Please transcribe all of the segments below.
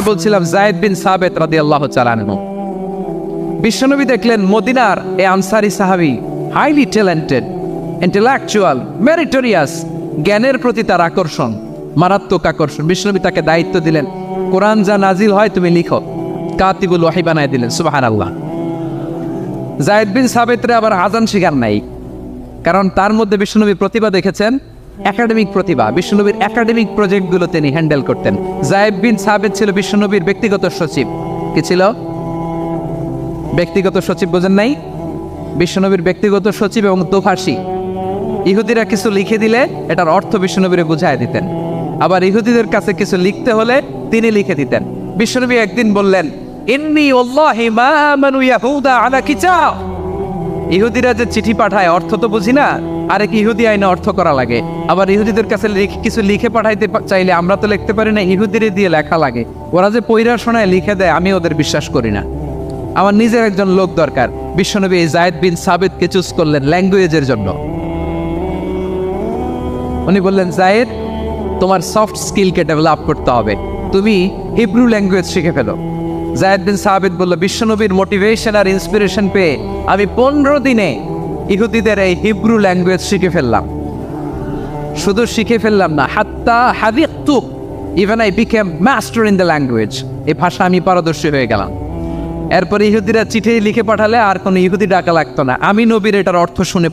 বলছিলাম যায়েদ বিন সাবিত রাদিয়াল্লাহু তাআলা আনহু। বিশ্বনবী দেখলেন মদিনার এই আনসারী সাহাবী হাইলি ট্যালেন্টেড, ইন্টেলেকচুয়াল, মেরিটোরিয়াস, জ্ঞানের প্রতি তার আকর্ষণ, মারাত্মক আকর্ষণ। বিশ্বনবী তাকে দায়িত্ব দিলেন, কোরআন যা নাজিল হয় তুমি লিখো, কাতিবুল ওয়াহি বানায় দিলেন। সুবহানাল্লাহ। যায়েদ বিন সাবিতরে আবার আজান শিখার নাই, কারণ তার মধ্যে বিশ্বনবী প্রতিভা দেখেছেন, একাডেমিক প্রতিভা। বিশ্বনবীর একাডেমিক প্রজেক্টগুলো তিনি হ্যান্ডেল করতেন। যায়েদ বিন সাবিত ছিল বিশ্বনবীর ব্যক্তিগত সচিব। কি ছিল? ব্যক্তিগত সচিব, বোঝেন নাই? বিশ্বনবীর ব্যক্তিগত সচিব এবং দোভাষী। ইহুদিরা কিছু লিখে দিলে এটার অর্থ বিশ্বনবীরে বুঝায় দিতেন, আবার ইহুদিদের কাছে কিছু লিখতে হলে তিনি লিখে দিতেন। বিশ্বনবী একদিন বললেন, ইন্নী ওয়াল্লাহি মা আমানু ইয়াহুদা আলা কিতাব। ইহুদিরা যে চিঠি পাঠায় অর্থ তো বুঝি না, আরেক ইহুদি আইনে অর্থ করা লাগে। আবার ইহুদিদের কাছে কিছু লিখে পাঠাইতে চাইলে আমরা তো লিখতে পারি না, ইহুদিরে দিয়ে লেখা লাগে। ওরা যে পয়রা শোনায় লিখে দেয়, আমি ওদের বিশ্বাস করি না। আমার নিজের একজন লোক দরকার। বিশ্বনবী এই যায়েদ বিন সাবিতকে চুজ করলেন ল্যাঙ্গুয়েজের জন্য। উনি বললেন, যায়েদ, তোমার সফট স্কিলকে ডেভেলপ করতে হবে, তুমি হিব্রু ল্যাঙ্গুয়েজ শিখে ফেলো। যায়েদ বিন সাবিত বলল, বিশ্বনবীর মোটিভেশন আর ইন্সপিরেশন পেয়ে আমি 15 দিনে ইহুদিদের এই হিব্রু ল্যাঙ্গুয়েজ শিখে ফেললাম। শুধু শিখে ফেললাম না, হাত্তা হাদিকতু, even I became master in the language. এই ভাষা আমি পারদর্শী হয়ে গেলাম। এরপরে ইহুদিরা চিঠি লিখে পাঠালে আর কোনো ইহুদি ডাকা লাগতো না, আমি নবীর এটার অর্থ শুনে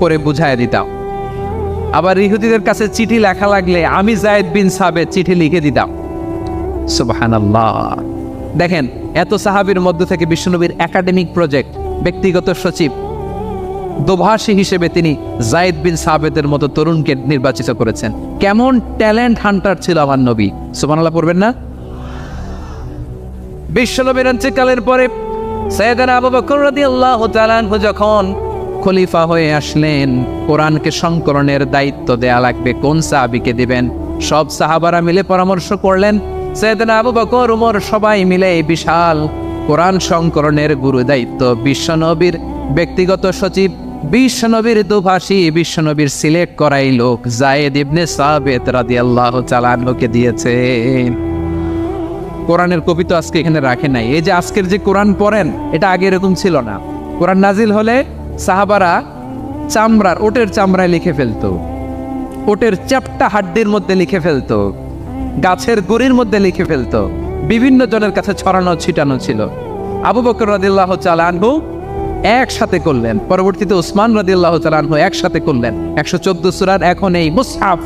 পরে বুঝাই দিতাম। আবার ইহুদিদের কাছে চিঠি লেখা লাগলে আমি যায়েদ বিন সাবিত চিঠি লিখে দিতাম। সুবহানাল্লাহ। দেখেন, এত সাহাবীর মধ্য থেকে বিশ্বনবীর একাডেমিক প্রজেক্ট, ব্যক্তিগত সচিব, দোভাষী হিসেবে তিনি যায়েদ বিন সাবিতের মতো তরুণকে নির্বাচিত করেছেন। কেমন ট্যালেন্ট হান্টার ছিল আমার নবী। সুবহানাল্লাহ পড়বেন না? বিশ্বনবীর ইন্তেকালের পরে সাইয়েদনা আবু বকর রাদিয়াল্লাহু তাআলা আনহু যখন খলিফা হয়ে আসলেন, কোরআনকে সংকলনের দায়িত্ব দেয়া লাগবে, কোন সাহাবীকে দিবেন? সব সাহাবারা মিলে পরামর্শ করলেন। সাইয়েদনা আবু বকর, ওমর সবাই মিলে এই বিশাল কোরআন সংকলনের গুরু দায়িত্ব বিশ্বনবীর ব্যক্তিগত সচিব, বিশ্বনবীর দোভাষী, বিশ্বনবীর সিলেক্ট করাই লোক যায়েদ ইবনে সাবিত রাদিয়াল্লাহু তাআলা আনহুকে দিয়েছে। কোরআনের কপি তো আজকে এখানে রাখে নাই। এই যে আজকের যে কোরআন পড়েন, এটা আগে এরকম ছিল না। কোরআন নাজিল হলে সাহাবারা ওটের চামড়ায় লিখে ফেলতো, ওটের চ্যাপ্টা হাড্ডির মধ্যে লিখে ফেলতো, গাছের গুড়ির মধ্যে লিখে ফেলতো। বিভিন্ন জনের কাছে ছড়ানো ছিটানো ছিল। আবু বকর রাদিয়াল্লাহু তাআলা আনহু একসাথে করলেন, পরবর্তীতে উসমান রাদিয়াল্লাহু তাআলা আনহু একসাথে করলেন। 114 সূরার এখন এই মুসহাফ,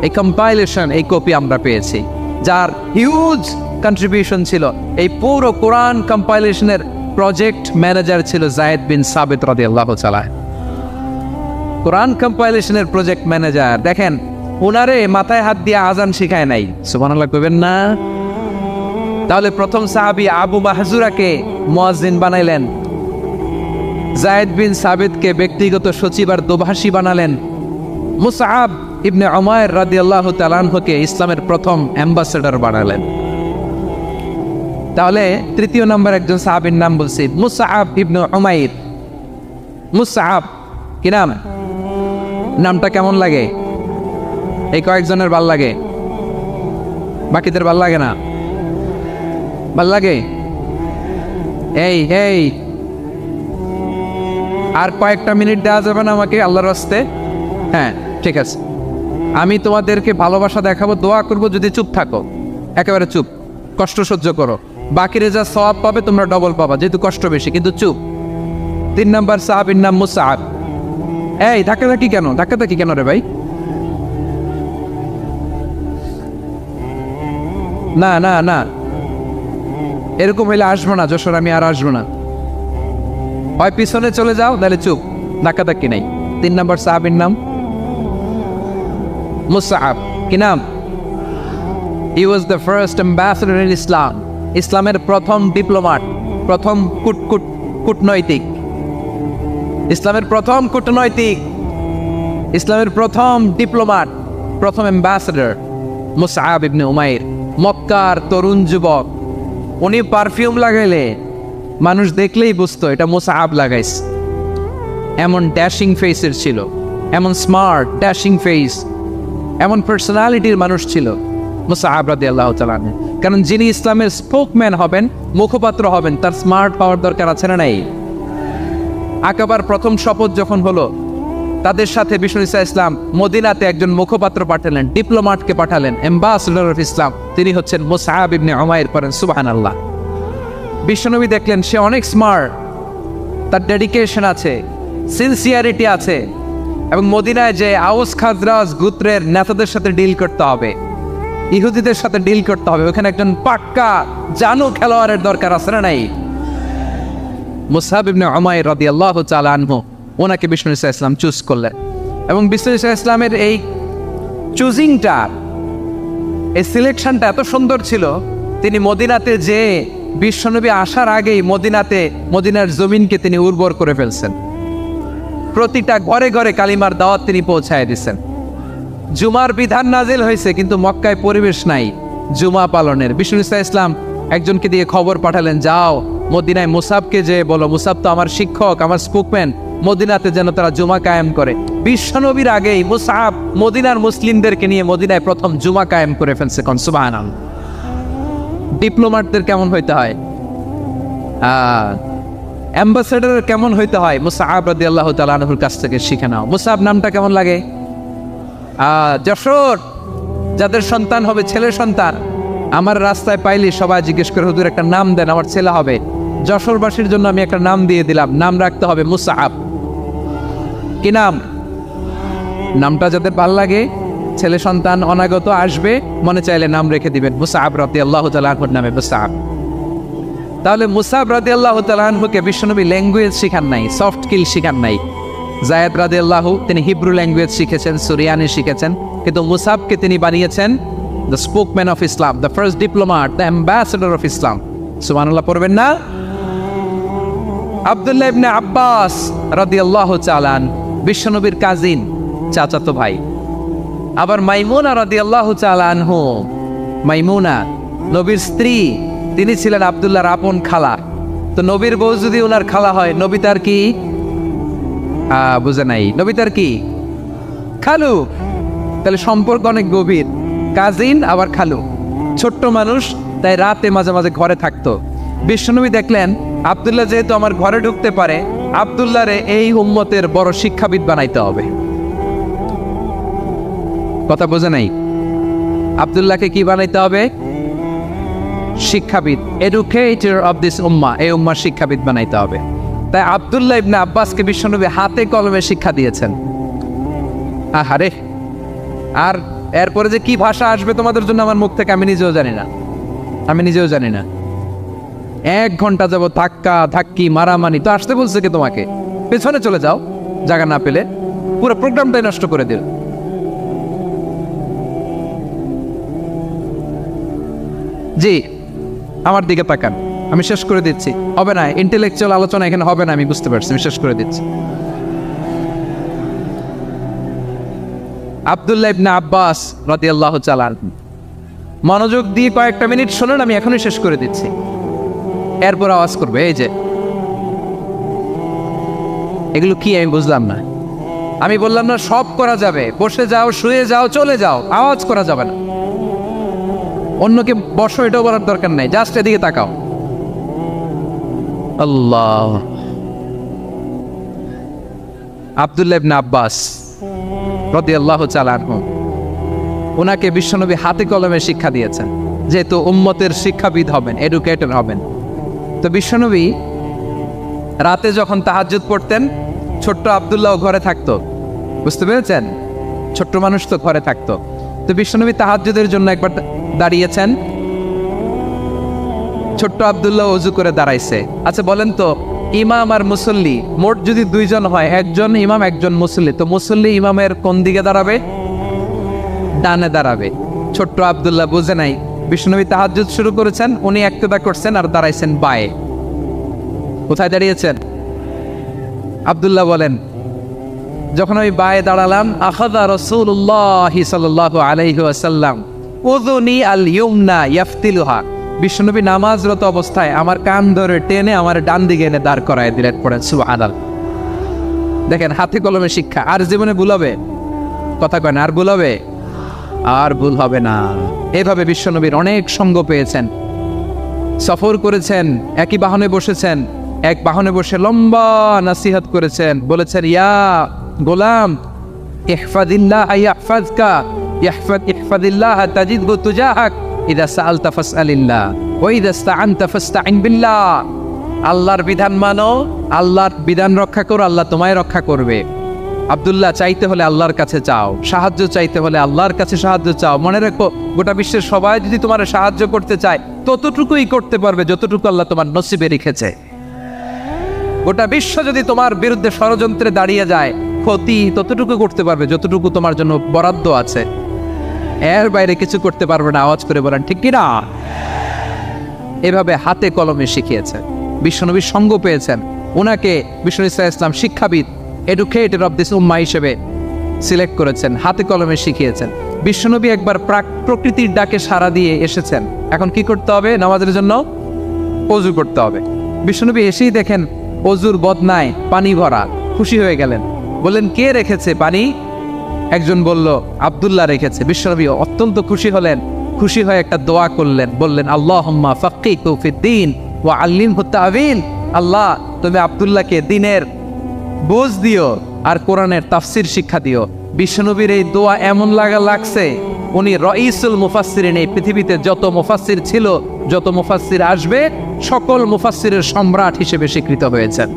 এই কম্পাইলেশন, এই কপি আমরা পেয়েছি, যার হিউজ কন্ট্রিবিউশন ছিল। এই পুরো কোরআন কম্পাইলেশনের প্রজেক্ট ম্যানেজার ছিল যায়েদ বিন সাবিত রাদিয়াল্লাহু তাআলা। কোরআন কম্পাইলেশনের প্রজেক্ট ম্যানেজার। দেখেন, ওনারে মাথায় হাত দিয়ে আজান শিখায় নাই। সুবহানাল্লাহ কইবেন না? তাহলে প্রথম সাহাবী আবু মাহজুরাকে মুয়াজ্জিন বানাইলেন, যায়েদ বিন সাবিতকে ব্যক্তিগত সচিব আর দোভাষী বানালেন, মুসআব ইবনে উমাইর রাদিয়াল্লাহু তাআলা আনহুকে ইসলামের প্রথম অ্যাম্বাসেডর বানালেন। তাহলে তৃতীয় নম্বর একজন সাহাবীর নাম বলছি, মুসআব ইবনে উমাইর। মুসআব কি নাম? নামটা কেমন লাগে? এই কয়েকজনের ভাল লাগে, বাকিদের ভাল লাগে না? ভাল লাগে? এই এই আর কয়েকটা মিনিট দেওয়া যাবে না আমাকে আল্লাহর রাস্তে? হ্যাঁ, ঠিক আছে। আমি তোমাদেরকে ভালোবাসা দেখাবো, দোয়া করবো যদি চুপ থাকো, একেবারে চুপ, কষ্ট সহ্য করো। বাকিরে যা সওয়াব পাবে তোমরা ডবল পাবা, যেহেতু কষ্ট বেশি, কিন্তু চুপ। 3 নম্বর সাহাবীর নাম মুসআব। এই ধাক্কাধাক্কি কেন? ধাক্কাধাক্কি কেন রে ভাই? না না না, এরকম হইলে আসবো না যশোর, আমি আর আসবো না। হয় পিছনে চলে যাও, তাহলে চুপ, ধাক্কাধাক্কি নাই। 3 নম্বর সাহাবীর নাম মুসআব। কি নাম? He was the first ambassador in Islam. ইসলামের প্রথম ডিপ্লোম্যাট, প্রথম কূটনৈতিক, ইসলামের প্রথম কূটনৈতিক, ইসলামের প্রথম ডিপ্লোম্যাট, প্রথম অ্যাম্বাসেডর মুসআব ইবনে উমাইর। মক্কার তরুণ যুবক, উনি পারফিউম লাগাইলে মানুষ দেখলেই বুঝতো এটা মুসআব লাগাইছে। এমন ড্যাশিং ফেসের ছিল, এমন স্মার্ট ড্যাশিং ফেস, এমন পার্সোনালিটির মানুষ ছিল মুসআব রাদিয়াল্লাহু তাআলা। কারণ যিনি ইসলামের স্পোকম্যান হবেন, মুখপাত্র হবেন, তার স্মার্ট হওয়ার দরকার আছে না নাই? আকাবার প্রথম শপথ যখন হলো, তাদের সাথে বিষ্ণু ঈসা ইসলাম মদিনাতে একজন মুখপাত্র পাঠালেন, ডিপ্লোম্যাটকে পাঠালেন, অ্যাম্বাসেডর অফ ইসলাম। তিনি হচ্ছেন মুসআব ইবনে উমাইর। পড়েন সুবহানাল্লাহ। বিশ্বনবী দেখলেন সে অনেক স্মার্ট, তার ডেডিকেশন আছে, সিনসিয়ারিটি আছে, এবং মদিনায় যে আউস খাজরাজ গোত্রের নেতাদের সাথে ডিল করতে হবে, ইহুদিদের সাথে ডিল করতে হবে, ওখানে একজন পাক্কা জানু খেলোয়াড়ের দরকার আছে না নাই? মুসআব ইবনে উমাইর রাদিয়াল্লাহু তাআলা আনহু, ওনাকে বিষ্ণু ঈসা ইসলাম চুজ করলেন। এবং বিষ্ণু ঈসা ইসলামের এই চুজিংটা, এই সিলেকশনটা এত সুন্দর ছিল, তিনি মদিনাতে যে বিশ্বনবী আসার আগেই মদিনার জমিনকে তিনি উর্বর করে ফেলছেন। প্রতিটা ঘরে ঘরে কালিমার দাওয়াত তিনি পৌঁছায় দিচ্ছেন। জুমার বিধান নাজিল হয়েছে, কিন্তু মক্কায় পরিবেশ নাই জুমা পালনের। বিষ্ণু ঈসা ইসলাম একজনকে দিয়ে খবর পাঠালেন, যাও মদিনায় মুসাবকে যে বলো, মুসাব তো আমার শিক্ষক, আমার স্পোকম্যান, মদিনাতে যেন তারা জুমা কায়েম করে। বিশ্বনবীর আগেই মুসাব মদিনার মুসলিমদেরকে নিয়ে মদিনায় প্রথম জুমা কায়েম করে ফেলছে। কোন সুবহানাল্লাহ। ডিপ্লোম্যাটদের কেমন হইতে হয়, অ্যাম্বাসেডারের কেমন হইতে হয়, মুসআব রাদিয়াল্লাহু তাআলা আনহুর কাছ থেকে শিখে নাও। মুসআব নামটা কেমন লাগে? যশোর যাদের সন্তান হবে, ছেলে সন্তান, আমার রাস্তায় পাইলি সবাই জিজ্ঞেস করে, হুজুর একটা নাম দেন, আমার ছেলে হবে। যশোরবাসীর জন্য আমি একটা নাম দিয়ে দিলাম, নাম রাখতে হবে মুসআব। কি নাম? নামটা যাদের ভাল লাগে, ছেলে সন্তান অনাগত আসবে, মনে চাইলে নাম রেখে দিবেন মুসআব রাদিয়াল্লাহু তাআলা আনহুর নামে মুসআব। তাহলে মুসআব রাদিয়াল্লাহু তাআলা আনহুকে বিশ্বনবী ল্যাঙ্গুয়েজ শিখান নাই, সফট স্কিল শিখান নাই। যায়েদ রাদিয়াল্লাহু তিনি হিব্রু ল্যাঙ্গুয়েজ শিখেছেন, সুরিয়ানি শিখেছেন, কিন্তু মুসআবকে তিনি বানিয়েছেন the spokesman of Islam, the first diplomat, the ambassador of Islam. সুবহানাল্লাহ পড়বেন না? আব্দুল্লাহ ইবনে আব্বাস রাদিয়াল্লাহু তাআলা বিশ্বনবীর কাজিন, চাচাতো ভাই। আবার মাইমুনা রাদিয়াল্লাহু তাআলা আনহু, মাইমুনা নবীর স্ত্রী, তিনি ছিলেন আব্দুল্লাহর আপন খালা। তো নবীর বউ যদি ওনার খালা হয়, নবী তার কি বুঝে নাই, নবী তার কি খালু। তাহলে সম্পর্ক অনেক গভীর, কাজিন আবার খালু। ছোট্ট মানুষ, তাই রাতে মাঝে মাঝে ঘরে থাকতো। বিশ্বনবী দেখলেন আব্দুল্লাহ যেহেতু আমার ঘরে ঢুকতে পারে, আব্দুল্লাহরে এই উম্মতের বড় শিক্ষাবিদ বানাইতে হবে। কথা বোঝে নাই? আব্দুল্লাহকে কি বানাইতে হবে? শিক্ষাবিদ, এডুকেটর অফ দিস উম্মাহ, এই উম্মার শিক্ষাবিদ বানাইতে হবে। তাই আব্দুল্লাহ ইবনে আব্বাসকে বিশ্বনবী হাতে কলমে শিক্ষা দিয়েছেন। আহারে, আর এরপরে যে কি ভাষা আসবে তোমাদের জন্য আমার মুখ থেকে আমি নিজেও জানি না। 1 ঘন্টা যাবো ধাক্কা ধাক্কি মারামারি। তো আসতে বলছে কে তোমাকে? পেছনে চলে যাও, জায়গা না পেলে। পুরো প্রোগ্রামটাই নষ্ট করে দিল। জি, আমার দিকে তাকান, আমি শেষ করে দিচ্ছি। হবে না, ইন্টেলেকচুয়াল আলোচনা এখানে হবে না, আমি বুঝতে পারছি, আমি শেষ করে দিচ্ছি। আব্দুল্লাহ ইবনে আব্বাস রাদিয়াল্লাহু তাআলা আনহু, মনোযোগ দিয়ে কয়েকটা মিনিট শুনুন, আমি এখনই শেষ করে দিচ্ছি। এরপর আওয়াজ করবে, এই যে এগুলো কি আমি বুঝলাম না। আমি বললাম না সব করা যাবে, বসে যাও, শুয়ে যাও, চলে যাও, আওয়াজ করা যাবে না। অন্যকে বসো এটাও বলার দরকার নাই, জাস্ট এদিকে তাকাও। আল্লাহ। আব্দুল্লাহ ইবনে আব্বাস রাদিয়াল্লাহু তাআলা আনহু, ওনাকে বিশ্বনবী হাতে কলমে শিক্ষা দিয়েছেন, যেহেতু উম্মতের শিক্ষাবিদ হবেন, এডুকেটর হবেন। তো বিশ্বনবী রাতে যখন তাহাজ্জুদ পড়তেন, ছোট্ট আব্দুল্লাহ ঘরে থাকতো। বুঝতে পেরেছেন? ছোট্ট মানুষ তো ঘরে থাকতো। তো বিশ্বনবী তাহাজ্জুদের জন্য একবার দাঁড়িয়েছেন, ছোট্ট আব্দুল্লাহ ওযু করে দাঁড়াইছে। আচ্ছা বলেন তো, ইমাম আর মুসল্লি মোট যদি 2 জন হয়, একজন ইমাম একজন মুসল্লি, তো মুসল্লি ইমামের কোন দিকে দাঁড়াবে? ডানে দাঁড়াবে। ছোট্ট আব্দুল্লাহ বুঝে নাই, বিশ্বনবী তাহাজ্জুদ শুরু করেছেন, উনি ইক্তেদা করছেন আর দাঁড়াইছেন বায়ে। কোথায় দাঁড়িয়েছেন? আব্দুল্লাহ বলেন, যখন আমি বায়ে দাঁড়ালাম, আখাযা রাসূলুল্লাহ সাল্লাল্লাহু আলাইহি ওয়াসাল্লাম উযুনি আল ইউমনা ইয়াফতিলুহা, বিশ্বনবী নামাজরত অবস্থায় আমার কান ধরে টেনে আমার ডান দিকে এনে দাঁড় করায় দিলেন। পড়েন সুবহানাল্লাহ। দেখেন, হাতে কলমে শিক্ষা। আর জীবনে ভুলাবে? কথা কয় না, আর ভুলাবে? আর ভুল হবে না। এভাবে বিশ্বনবীর অনেক সঙ্গ পেয়েছেন, সফর করেছেন, একই বাহনে বসেছেন, এক বাহনে বসে লম্বা নাসিহত করেছেন, বলেছেন ইয়া গোলাম ইহফাদিল্লাহ ইয়াহফাজকা ইহফাদিল্লাহ তাজিদহু তুজাহাক ইযা সাআলতা ফাসআলিল্লাহ ওয়া ইযা ইসতাআনতা ফাসতাইন বিল্লাহ। আল্লাহর বিধান মানো, আল্লাহর বিধান রক্ষা করো, আল্লাহ তোমায় রক্ষা করবে। আব্দুল্লাহ, চাইতে হলে আল্লাহর কাছে চাও, সাহায্য চাইতে হলে আল্লাহর কাছে সাহায্য চাও। মনে রেখো, গোটা বিশ্বের সবাই যদি তোমার সাহায্য করতে চায় ততটুকুই করতে পারবে যতটুকু আল্লাহ তোমার নসিবে রেখেছে। গোটা বিশ্ব যদি তোমার বিরুদ্ধে ষড়যন্ত্রে দাঁড়িয়ে যায়, ক্ষতি ততটুকু করতে পারবে যতটুকু তোমার জন্য বরাদ্দ আছে, এর বাইরে কিছু করতে পারবে না। আওয়াজ করে বলেন ঠিক কিনা? এভাবে হাতে কলমে শিখিয়েছেন, বিশ্বনবীর সঙ্গ পেয়েছেন। ওনাকে বিশ্বনবী সাল্লাল্লাহু আলাইহি ওয়াসাল্লাম শিক্ষাবিদ, এডুকেটেড অফ দিস উম্মাহ হিসেবে সিলেক্ট করেছেন, হাতে কলমে শিখিয়েছেন। বিশ্বনবী একবার প্রকৃতির ডাকে সাড়া দিয়ে এসেছেন, এখন কি করতে হবে? নামাজের জন্য ওযু করতে হবে। বিশ্বনবী এসেই দেখেন ওযুর বদনায় পানি ভরা, খুশি হয়ে গেলেন, বললেন কে রেখেছে পানি? একজন বলল আব্দুল্লাহ রেখেছে। বিশ্বনবী অত্যন্ত খুশি হলেন, খুশি হয়ে একটা দোয়া করলেন, বললেন আল্লাহুম্মা ফাক্কিহু ফিদ্দীন ওয়া আল্লিমহু তা'ওয়ীল। আল্লাহ, তুমি আব্দুল্লাহকে দ্বীনের বুঝ দিও আর কোরআনের তাফসীর শিক্ষা দিও। বিশ্বনবীর এই দোয়া এমন লাগছে, উনি রাইসুল মুফাসসিরিন, এই পৃথিবীতে যত মুফাসসির ছিল, যত মুফাসসির আসবে, সকল মুফাসসিরের সম্রাট হিসেবে স্বীকৃত হয়েছেন।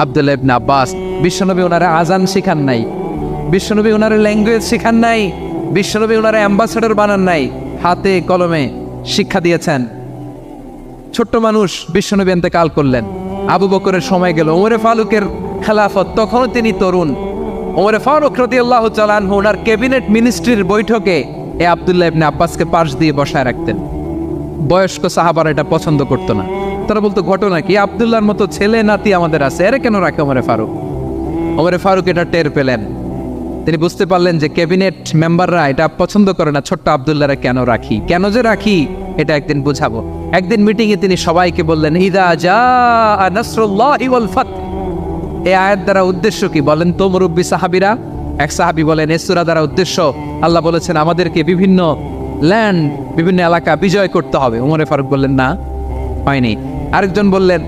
আব্দুল্লাহ ইবনে আব্বাস, বিশ্বনবী ওনারা আজান শিখান নাই, বিশ্বনবী ওনারা ল্যাঙ্গুয়েজ শিখান নাই, বিশ্বনবী ওনারা অ্যাম্বাসেডর বানান নাই, হাতে কলমে শিক্ষা দিয়েছেন। ছোট্ট মানুষ, বিশ্বনবী ইন্তেকাল করলেন, আবু বকরের সময় গেল, ওমরে ফারুকের খেলাফত, তখনও তিনি তরুণ। ওমরে ফারুক রাদিয়াল্লাহু তাআলা আনহু ওনার ক্যাবিনেট মিনিস্ট্রির বৈঠকে এ আব্দুল্লাহ ইবনে আব্বাসকে পাশ দিয়ে বসায় রাখতেন। বয়স্ক সাহাবারা এটা পছন্দ করতো না, তারা বলতো ঘটনা কি, আব্দুল্লাহর মতো ছেলে নাতি আমাদের আছে, এরা কেন রাখে ওমরে ফারুক? ওমরে ফারুক এটা টের পেলেন, তিনি বুঝতে পারলেন যে ক্যাবিনেট মেম্বাররা এটা পছন্দ করে না, ছোট্ট আব্দুল্লাহরা কেন রাখি, কেন যে রাখি এটা একদিন বুঝাবো। একদিন মিটিংয়ে তিনি সবাইকে বললেন ইযা জাআ নাসরুল্লাহি ওয়াল ফাত। এই আয়াত দ্বারা উদ্দেশ্য কি বলেন তো মুরব্বী সাহাবীরা? এক সাহাবী বলেন এই সূরা দ্বারা উদ্দেশ্য, আল্লাহ বলেছেন আমাদেরকে বিভিন্ন ল্যান্ড, বিভিন্ন এলাকা বিজয় করতে হবে। ওমরে ফারুক বললেন না, হয়নি। আরেকজন বললেন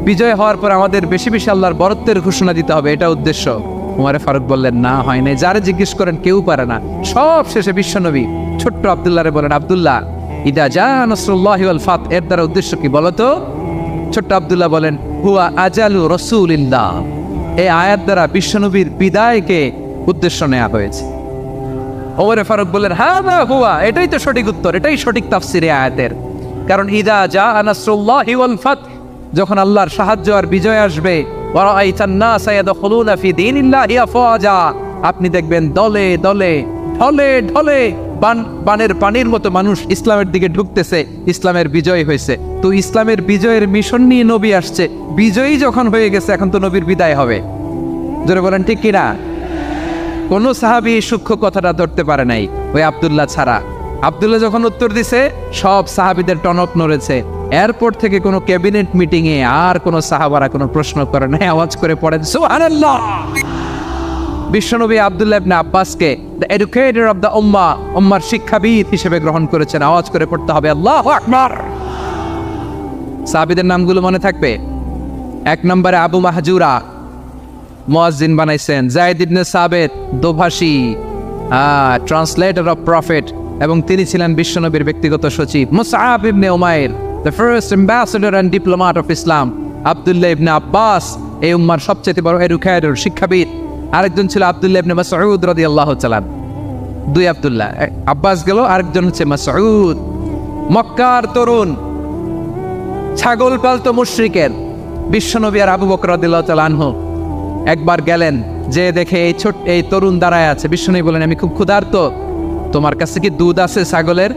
বিজয় হওয়ার পর আমাদের বেশি বেশি আল্লাহর বরত্বের ঘোষণা দিতে হবে, এটা উদ্দেশ্য। ওমরে ফারুক বললেন না, হয় নাই। যারা জিজ্ঞেস করেন কেউ পারে না। সব শেষে বিশ্বনবী ছোট্ট আব্দুল্লাহরে বলেন আব্দুল্লাহ ইদা জাআ নাসরুল্লাহি ওয়াল ফাত, এর দ্বারা উদ্দেশ্য কি বলো তো? ছোট্ট আব্দুল্লাহ বলেন হুয়া আজালু রাসূলিল্লাহ। এই আয়াত দ্বারা বিশ্বনবীর বিদায়কে উদ্দেশ্য নেওয়া হয়েছে। ওমরে ফারুক বললেন হাযা হুয়া, এটাই তো সঠিক উত্তর, এটাই সঠিক তাফসীর এই আয়াতের। কারণ ইদা জাআ নাসরুল্লাহি ওয়াল ফাত, যখন আল্লাহর সাহায্য আর বিজয় আসবে, ওয়া রাআইতান নাসা ইয়াদখুলুনা ফি দীনিল্লাহি আফওয়াজা, আপনি দেখবেন দলে দলে ঢলে ঢলে বানের পানির মতো মানুষ ইসলামের দিকে ঢুকতেছে, ইসলামের বিজয় হয়েছে। তো ইসলামের বিজয়ের মিশন নিয়ে নবী আসছে, বিজয়ী যখন হয়ে গেছে এখন তো নবীর বিদায় হবে। জোরে বলেন ঠিক কিনা? কোন সাহাবী সূক্ষ্ম কথাটা ধরতে পারে নাই, ওই আব্দুল্লাহ ছাড়া। আব্দুল্লাহ যখন উত্তর দিছে সব সাহাবীদের টনক নড়েছে। এরপর থেকে কোনো ক্যাবিনেট মিটিং এ আর কোনো সাহাবারা কোনো প্রশ্ন করে নাই, আওয়াজ করে পড়েন সুবহানাল্লাহ। বিশ্বনবী আব্দুল্লাহ ইবনে আব্বাসকে দ্য এডুকেটর অফ দ্য উম্মাহ, উম্মার শিক্ষাবিদ হিসেবে গ্রহণ করেছেন। আওয়াজ করে পড়তে হবে আল্লাহু আকবার। সাহাবীদের নামগুলো মনে থাকবে। এক নম্বরে আবু মাহজুরা, মুয়াজ্জিন বানাইছেন। যায়েদ ইবনে সাবিত, দোভাষী, ট্রান্সলেটর অফ প্রফেট, এবং তিনি ছিলেন বিশ্বনবীর ব্যক্তিগত সচিব। Musab ibn Umair, the first ambassador and diplomat of Islam. Abdullah ibn Abbas, এই উম্মার সবচেয়ে বড় এডুকেটর, শিক্ষাবিদ। আরেকজন ছিল আব্দুল্লাহ ইবনে মাসউদ রাদিয়াল্লাহু তাআলা। দুই আব্দুল্লাহ, আব্বাস গেল, আরেকজন হচ্ছে মাসউদ। মক্কার তরুণ, ছাগল পালতো মুশরিকের। বিশ্বনবী আর আবু বকর রাদিয়াল্লাহু তাআলা আনহু একবার গেলেন, যে দেখে এই তরুণ দাঁড়ায় আছে। বিশ্বনবী বলেন আমি খুব ক্ষুধার্ত, তোমার কাছে কি দুধ আছে ছাগলের?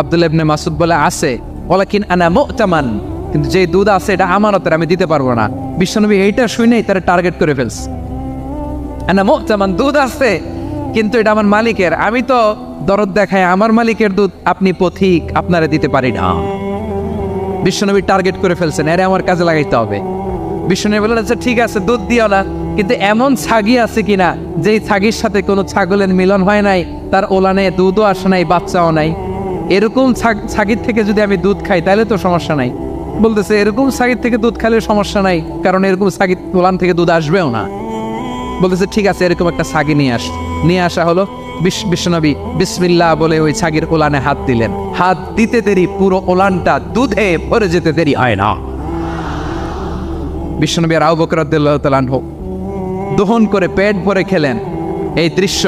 আব্দুল্লাহ ইবনে মাসউদ বলে আছে। ওয়ালাকিন আনা মু'তামান, কিন্তু যে দুধ আছে এটা আমানতের, আমি দিতে পারবো না। বিশ্বনবী এইটা শুনেই তারা টার্গেট করে ফেলছে। আনা মু'তামান, দুধ আছে কিন্তু এটা আমার মালিকের, আমি তো দরদ দেখাই আমার মালিকের দুধ, আপনি পথিক, আপনারা দিতে পারি না। বিশ্বনবী টার্গেট করে ফেলছেন, এরে আমার কাজে লাগাইতে হবে। বিশ্বনবী বললেন আচ্ছা ঠিক আছে, দুধ দিও না, কিন্তু এমন ছাগি আছে কিনা যেই ছাগির সাথে কোনো ছাগলের মিলন হয় নাই, তার ওলানে দুধও আসে নাই, বাচ্চাও নাই। এরকম ছাগির থেকে যদি আমি দুধ খাই তাহলে তো সমস্যা নাই। বলতেছে এরকম ছাগির থেকে দুধ খাইলে সমস্যা নাই, কারণ এরকম ছাগির ওলান থেকে দুধ আসবেও না। বলতেছে ঠিক আছে, এরকম একটা ছাগি নিয়ে আসা হলো। বিশ্বনবী বিসমিল্লাহ বলে ওই ছাগির ওলানে হাত দিলেন। হাত দিতে দেরি পুরো ওলানটা দুধে ভরে যেতে দেরি হয় না। বিশ্বনবী আর আবু বকর রাদিয়াল্লাহু তাআলা আনহু দহন করে পেট ভরে খেলেন। এই দৃশ্য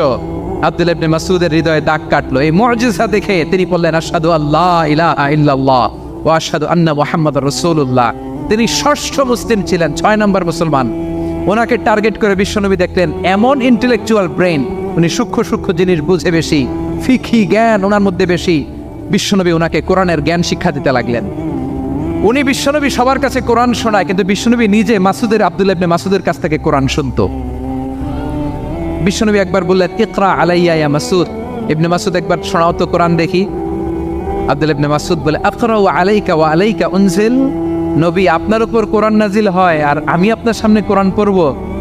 আব্দুল্লাহ ইবনে মাসউদের হৃদয়ে দাগ কাটলো। এই মুজিজা দেখে তিনি বললেন আশহাদু আল্লা ইলাহা ইল্লাল্লাহ ওয়া আশহাদু আন্না মুহাম্মাদুর রাসূলুল্লাহ। তিনি ষষ্ঠ মুসলিম ছিলেন, 6 নম্বর মুসলমান। ওনাকে টার্গেট করে বিশ্বনবী দেখলেন এমন ইন্টেলেকচুয়াল ব্রেন, উনি সূক্ষ্ম সূক্ষ্ম জিনিস বুঝে বেশি, ফিকহি জ্ঞান ওনার মধ্যে বেশি। বিশ্বনবী ওনাকে কোরআনের জ্ঞান শিক্ষা দিতে লাগলেন। উনি বিশ্বনবী সবার কাছে কোরআন শোনায়, কিন্তু বিশ্বনবী নিজে আব্দুল্লাহ ইবনে মাসউদের কাছ থেকে কোরআন শুনতো। বিশ্বনবী একবার বললেন ইকরা আলাইয়া ইয়া মাসউদ। ইবনে মাসউদ একবার শোনাও তো কোরআন দেখি। আব্দুল্লাহ ইবনে মাসউদ বলে আকরাউ আলাইকা ওয়া আলাইকা উনজিল। নবী আপনার উপর কোরআন নাজিল হয় আর আমি আপনার সামনে কোরআন পড়ব।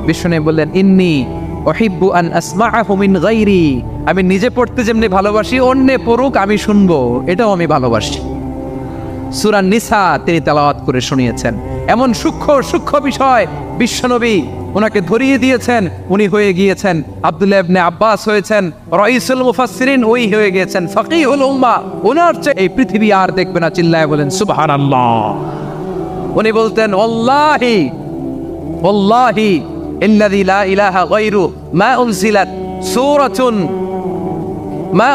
বিশ্বনবী বললেন ইন্নী উহিব্বু আন আসমাআহু মিন গায়রি। আমি নিজে পড়তে যেমনি ভালোবাসি, অন্যে পড়ুক আমি শুনবো, এটাও আমি ভালোবাসি। সূরা নিসা তিনি তেলাওয়াত করে শুনিয়েছেন। এমন সূক্ষ্ম সূক্ষ্ম বিষয় বিশ্বনবী ওনাকে ধরিয়ে দিয়েছেন। উনি হয়ে গিয়েছেন আব্দুল্লাহ ইবনে আব্বাস, হয়েছেন রাইসুল মুফাসসিরিন, ওই হয়ে গিয়েছেন ফাকিহুল উম্মাহ। ওনার চেয়ে এই পৃথিবী আর দেখবে না। চিল্লায় বলেন সুবহানাল্লাহ। উনি বলতেন ওয়াল্লাহি ওয়াল্লাহি ইল্লাযী লা ইলাহা গায়রু মা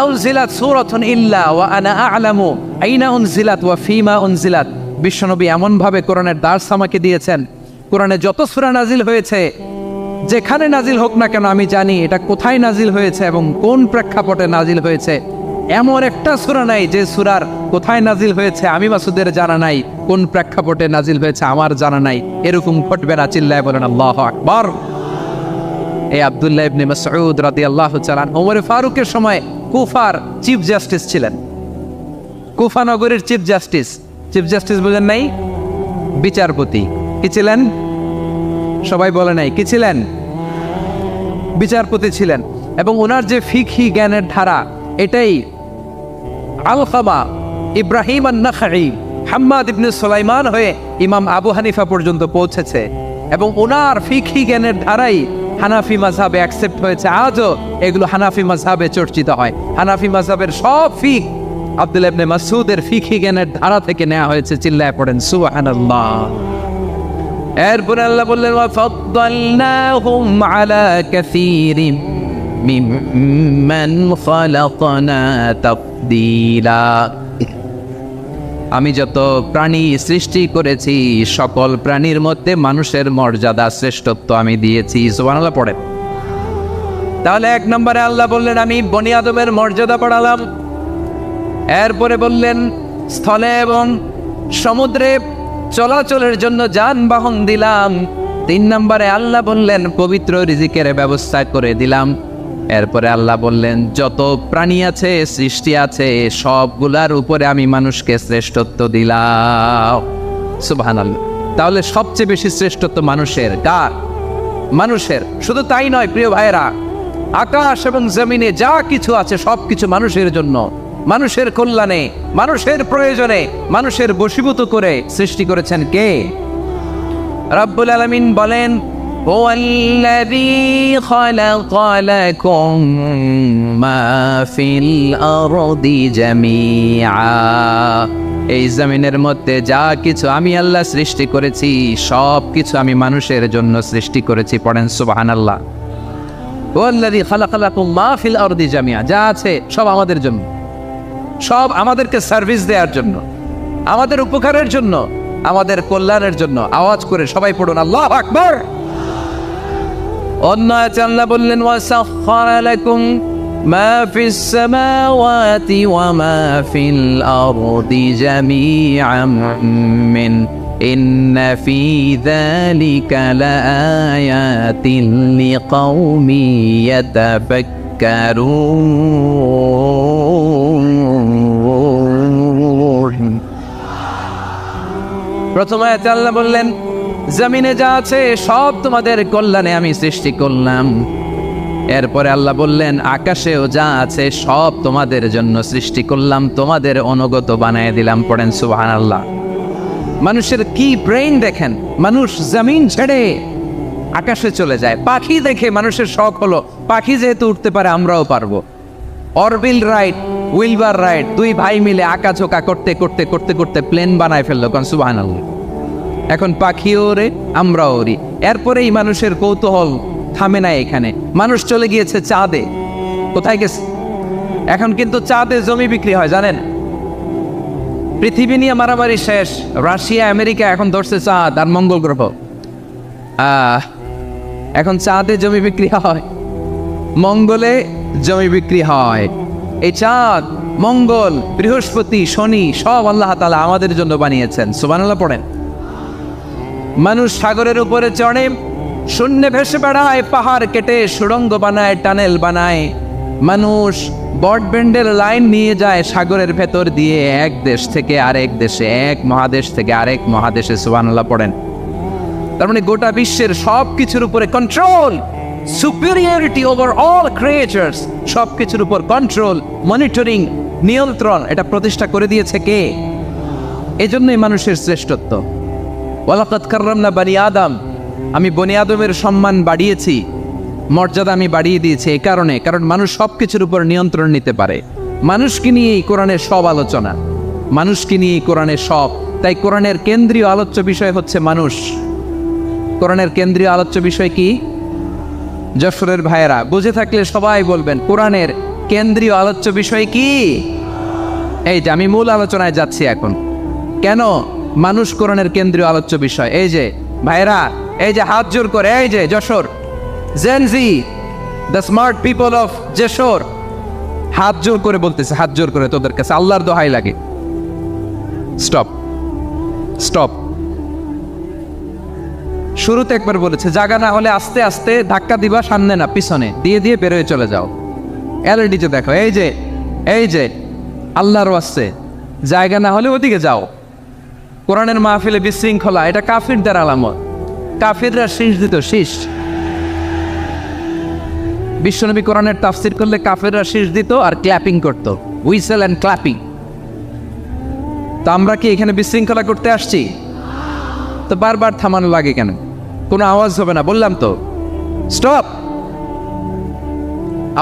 উনজিলাত সূরাতুন ইল্লা ওয়া আনা আ'লামু আইনা উনজিলাত ওয়া ফীমা উনজিলাত। বিশ্বনবী এমন ভাবে কোরআনের দার্স আমাকে দিয়েছেন, কোরআনে যত সূরা নাজিল হয়েছে, যেখানে নাজিল হোক না কেন আমি জানি এটা কোথায় নাজিল হয়েছে এবং কোন প্রেক্ষাপটে নাজিল হয়েছে। এমন একটা সূরা নাই যে সূরার কোথায় নাজিল হয়েছে আমি মাসুদের জানা নাই, কোন প্রেক্ষাপটে নাজিল হয়েছে আমার জানা নাই। এরকম ঘটবে না। চিল্লায় বলেন আল্লাহু আকবার। এই আব্দুল্লাহ ইবনে মাসউদ রাদিয়াল্লাহু তাআলা ওমর ফারুকের সময় কুফার চিফ জাস্টিস ছিলেন। কুফা নগরীর চিফ জাস্টিস বুঝেন নাই? বিচারপতি। কি ছিলেন? সবাই বলে নাই কি ছিলেন? বিচারপতি ছিলেন। এবং ওনার যে ফিকহি জ্ঞানের ধারা, এটাই আলকামা, ইব্রাহিম আন-নাখাঈ, হাম্মাদ ইবনে সুলাইমান হয়ে ইমাম আবু হানিফা পর্যন্ত পৌঁছেছে। এবং ওনার ফিকহি জ্ঞানের ধারাই হানাফি মাযহাবে অ্যাকসেপ্ট হয়েছে। আজও এগুলো হানাফি মাযহাবে চর্চিত হয়। হানাফি মাযহাবের সব ফিক আব্দুল্লাহ ইবনে মাসউদের ফিকহি জ্ঞানের ধারা থেকে নেওয়া হয়েছে। চিল্লায় পড়েন সুবহানাল্লাহ। এরপরে আল্লাহ বললেন ওয়া ফাদ্দালনাহুম আলা কাসীরিম মিম্মান খালাকনা তাফদীলা। আমি যত প্রাণী সৃষ্টি করেছি সকল প্রাণীর মধ্যে মানুষের মর্যাদা শ্রেষ্ঠত্ব আমি দিয়েছি। সুবহানাল্লাহ পড়েন। তাহলে 1 নম্বরে আল্লাহ বললেন আমি বনি আদমের মর্যাদা বাড়ালাম। এরপরে বললেন স্থলে এবং সমুদ্রে চলাচলের জন্য যানবাহন দিলাম। 3 নম্বরে আল্লাহ বললেন পবিত্র রিজিকের ব্যবস্থা করে দিলাম। এরপরে আল্লাহ বললেন যত প্রাণী আছে, সৃষ্টি আছে, সবগুলার উপরে আমি মানুষকে শ্রেষ্ঠত্ব দিলাম। সুবহানাল্লাহ। তাহলে সবচেয়ে বেশি শ্রেষ্ঠত্ব মানুষের। কার? মানুষের। শুধু তাই নয় প্রিয় ভাইয়েরা, আকাশ এবং জমিনে যা কিছু আছে সবকিছু মানুষের জন্য, মানুষের কল্যাণে, মানুষের প্রয়োজনে, মানুষের বশীভূত করে সৃষ্টি করেছেন কে? রব্বুল আলামিন বলেন হুয়াল্লাযী খালাকা লাকুম মা ফিল আরদি জামিআ। এই জমিনের মধ্যে যা কিছু আমি আল্লাহ সৃষ্টি করেছি সব কিছু আমি মানুষের জন্য সৃষ্টি করেছি। পড়েন সুবহানাল্লাহ। হুয়াল্লাযী খালাকা লাকুম মা ফিল আরদি জামিআ। যা আছে সব আমাদের জন্য, সব আমাদেরকে সার্ভিস দেওয়ার জন্য, আমাদের উপকারের জন্য, আমাদের কল্যাণের জন্য। আওয়াজ করে সবাই পড়ুন আল্লাহু আকবার। অন্য আয়াতে আল্লাহ বললেন ওয়াসাখখারা লাকুম মা ফিস সামাওয়াতি ওয়া মা ফিল আরদি জামিআন মিন ইন্না ফি যালিকা লাআয়াতিন লিকাউমি ইয়াতাফাক্কারুন। প্রথম আয়াতে আল্লাহ বললেন জমিনে যা আছে সব তোমাদের কল্যাণে আমি সৃষ্টি করলাম। এরপরে আল্লাহ বললেন, আকাশেও যা আছে সব তোমাদের জন্য সৃষ্টি করলাম, তোমাদের অনুগত বানায় দিলাম। পড়েন সুবহানাল্লাহ। মানুষের কি ব্রেইন দেখেন, মানুষ জমিন ছেড়ে আকাশে চলে যায়। পাখি দেখে মানুষের শখ হলো, পাখি যেহেতু উঠতে পারে আমরাও পারবো। অরবিল রাইট, উইলবার রাইট, দুই ভাই মিলে আঁকাঝোঁকা করতে করতে করতে করতে প্লেন বানায় ফেললো। কারণ সুবহানাল্লাহ। এখন পাখিও ওরে, আমরাও ওরি। এরপরেই মানুষের কৌতূহল থামে না এখানে, মানুষ চলে গিয়েছে চাঁদে। কোথায় গেছে? এখন কিন্তু চাঁদে জমি বিক্রি হয়, জানেন? পৃথিবী নিয়ে মারামারি শেষ, রাশিয়া আমেরিকা এখন ধরছে চাঁদ আর মঙ্গল গ্রহ। এখন চাঁদে জমি বিক্রি হয়, মঙ্গলে জমি বিক্রি হয়। এই চাঁদ, মঙ্গল, বৃহস্পতি, শনি সব আল্লাহ তাআলা আমাদের জন্য বানিয়েছেন। সুবহানাল্লাহ পড়েন। মানুষ সাগরের উপরে চড়ে, শূন্যে ভেসে বেড়ায়, পাহাড় কেটে সুড়ঙ্গ বানায়, টানেল বানায়। মানুষ ব্রডব্যান্ডের লাইন নিয়ে যায় সাগরের ভেতর দিয়ে, এক দেশ থেকে আরেক দেশে, এক মহাদেশ থেকে আরেক মহাদেশে। সুবহানাল্লাহ পড়েন। তার মানে গোটা বিশ্বের সব কিছুর উপরে control, superiority over all creatures, সব কিছুর উপর কন্ট্রোল, মনিটরিং, নিয়ন্ত্রণ, এটা প্রতিষ্ঠা করে দিয়েছে কে? এজন্যই মানুষের শ্রেষ্ঠত্ব। ওয়ালাকাদ কাররামনা বানি আদম, আমি বনি আদমের সম্মান বাড়িয়েছি, মর্যাদা আমি বাড়িয়ে দিয়েছি এই কারণে, কারণ মানুষ সব কিছুর উপর নিয়ন্ত্রণ নিতে পারে। মানুষকে নিয়েই কোরআনের সব আলোচনা, মানুষকে নিয়েই কোরআনের সব। তাই কোরআনের কেন্দ্রীয় আলোচ্য বিষয় হচ্ছে মানুষ। কোরআনের কেন্দ্রীয় আলোচ্য বিষয় কি? যশোরের ভাইয়েরা বুঝে থাকলে সবাই বলবেন, কোরআনের কেন্দ্রীয় আলোচ্য বিষয় কি? এই যে আমি মূল আলোচনায় যাচ্ছি এখন। কেন মানুষ কোরআনের কেন্দ্রীয় আলোচ্য বিষয়? এই যে ভাইয়েরা, এই যে হাত জোর করে, এই যে Jessore Gen Z, the smart people of Jessore, হাত জোর করে বলতেছে, হাত জোর করে তোদের কাছে আল্লাহর দোহাই লাগে, স্টপ স্টপ। শুরুতে একবার বলেছে, জায়গা না হলে আস্তে আস্তে ধাক্কা দিবা, সামনে না পিছনে, দিয়ে দিয়ে বেরোয় চলে যাও। এলইডিতে দেখো, এই যে এই যে আল্লাহর ওয়াস্তে জায়গা না হলে ওদিকে যাও। কোরআনের মাহফিলে বিশৃঙ্খলা, এটা কাফিরদের আলামত। কাফিররা শীষ দিত, শীষ। বিশ্বনবী কোরআনের তাফসির করলে কাফিররা শীষ দিত আর ক্ল্যাপিং করত, হুইসেল অ্যান্ড ক্ল্যাপিং। তো আমরা কি এখানে বিশৃঙ্খলা করতে আসছি? তো বারবার থামানো লাগে কেন? কোনো আওয়াজ হবে না, বললাম তো, স্টপ।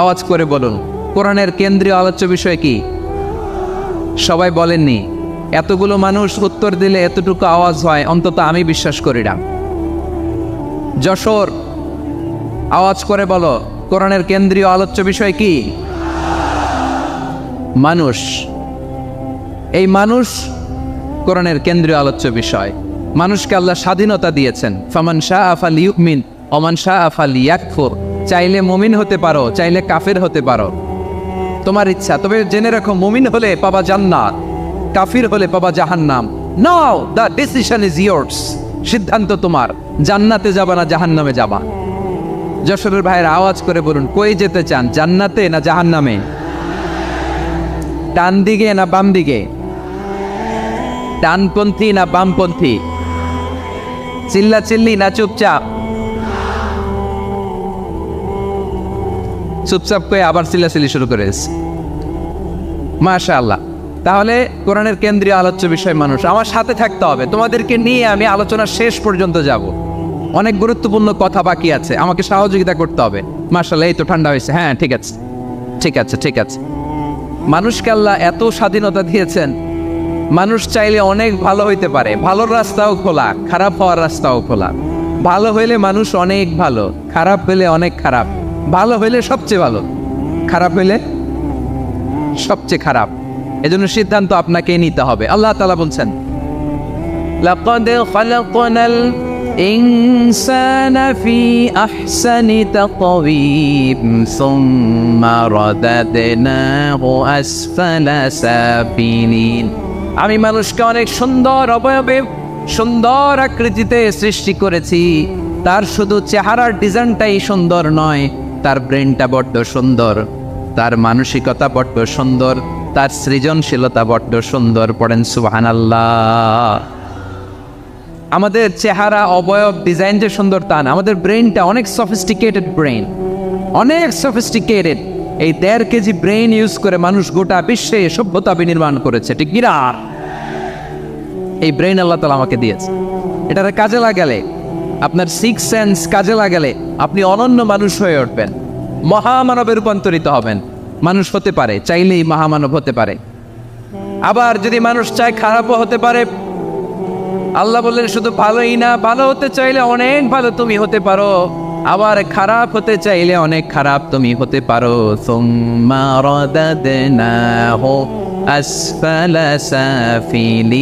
আওয়াজ করে বলুন, কোরআনের কেন্দ্রীয় আলোচ্য বিষয় কি? সবাই বলেননি। এতগুলো মানুষ উত্তর দিলে এতটুকু আওয়াজ হয়, অন্তত আমি বিশ্বাস করি না। যশোর, আওয়াজ করে বলো, কোরআনের কেন্দ্রীয় আলোচ্য বিষয় কি? মানুষ। এই মানুষ কোরআনের কেন্দ্রীয় আলোচ্য বিষয়। মানুষকে আল্লাহ স্বাধীনতা দিয়েছেন। ফামান শাআ ফালিউমিন ওয়া মান শাআ ফালিয়াকফুর। চাইলে মুমিন হতে পারো, চাইলে কাফের হতে পারো, তোমার ইচ্ছা। তবে জেনে রাখো, মুমিন হলে পাবা জান্নাত, কাফির হলে পাবা জাহান্নাম। নাও দ্য ডিসিশন ইজ ইয়ার্স। সিদ্ধান্ত তোমার, জান্নাতে যাবা না জাহান্নামে যাবা। যশোরের ভাইয়ের আওয়াজ করে বলুন, কই যেতে চান, জান্নাতে না জাহান্নামে? ডান দিকে না বাম দিকে? ডানপন্থী না বামপন্থী? চিল্লা চিল্লি না চুপচাপ? চুপচাপ করে আবার চিল্লাচিল্লি শুরু করেছে। মাশাআল্লাহ। তাহলে কোরআনের কেন্দ্রীয় আলোচ্য বিষয় মানুষ। আমার সাথে থাকতে হবে, তোমাদেরকে নিয়ে আমি আলোচনা শেষ পর্যন্ত যাব। অনেক গুরুত্বপূর্ণ কথা বাকি আছে, আমাকে সহযোগিতা করতে হবে। মাশাআল্লাহ, এই তো ঠান্ডা হয়েছে। হ্যাঁ, ঠিক আছে ঠিক আছে ঠিক আছে। মানুষকে আল্লাহ এত স্বাধীনতা দিয়েছেন, মানুষ চাইলে অনেক ভালো হইতে পারে। ভালোর রাস্তাও খোলা, খারাপ হওয়ার রাস্তাও খোলা। ভালো হইলে মানুষ অনেক ভালো, খারাপ হইলে অনেক খারাপ। ভালো হইলে সবচেয়ে ভালো, খারাপ হইলে সবচেয়ে খারাপ। এজন্য সিদ্ধান্ত আপনাকে নিতে হবে। আল্লাহ তাআলা বলছেন, লাকাদ খালাকনাল ইনসানা ফি আহসানি তাকওয়িম সুম্মা রাদাদনাহু আসফালা সাফিলিন। আমি মানুষকে অনেক সুন্দর অবয়বে, সুন্দর আকৃতিতে সৃষ্টি করেছি। তার শুধু চেহারার ডিজাইনটাই সুন্দর নয়, তার ব্রেনটা বড্ড সুন্দর, তার মানসিকতা বড্ড সুন্দর, তার সৃজনশীলতা বড্ড সুন্দর। পড়েন সুবহানাল্লাহ। আমাদের চেহারা অবয়ব ডিজাইন যে সুন্দর তা না, আমাদের ব্রেনটা অনেক সফিস্টিকেটেড ব্রেন, অনেক সফিস্টিকেটেড। এই 1.5 কেজি ব্রেন ইউজ করে মানুষ গোটা বিশ্বে সভ্যতা বিনির্মাণ করেছে, ঠিক কিনা? এই ব্রেন আল্লাহ তাআলা আমাকে দিয়েছে। এটার কাজে লাগালে, আপনার 6 সেন্স কাজে লাগালে আপনি অনন্য মানুষ হয়ে উঠবেন, মহামানবে রূপান্তরিত হবেন। মানুষ হতে পারে, চাইলেই মহামানব হতে পারে। আবার যদি মানুষ চায় খারাপও হতে পারে। আল্লাহ বললেন শুধু ভালোই না, ভালো হতে চাইলে অনেক ভালো তুমি হতে পারো, আবার খারাপ হতে চাইলে অনেক খারাপ তুমি হতে পারো। সুম্মা রাদাদনাহু আসফালা সাফিলিন।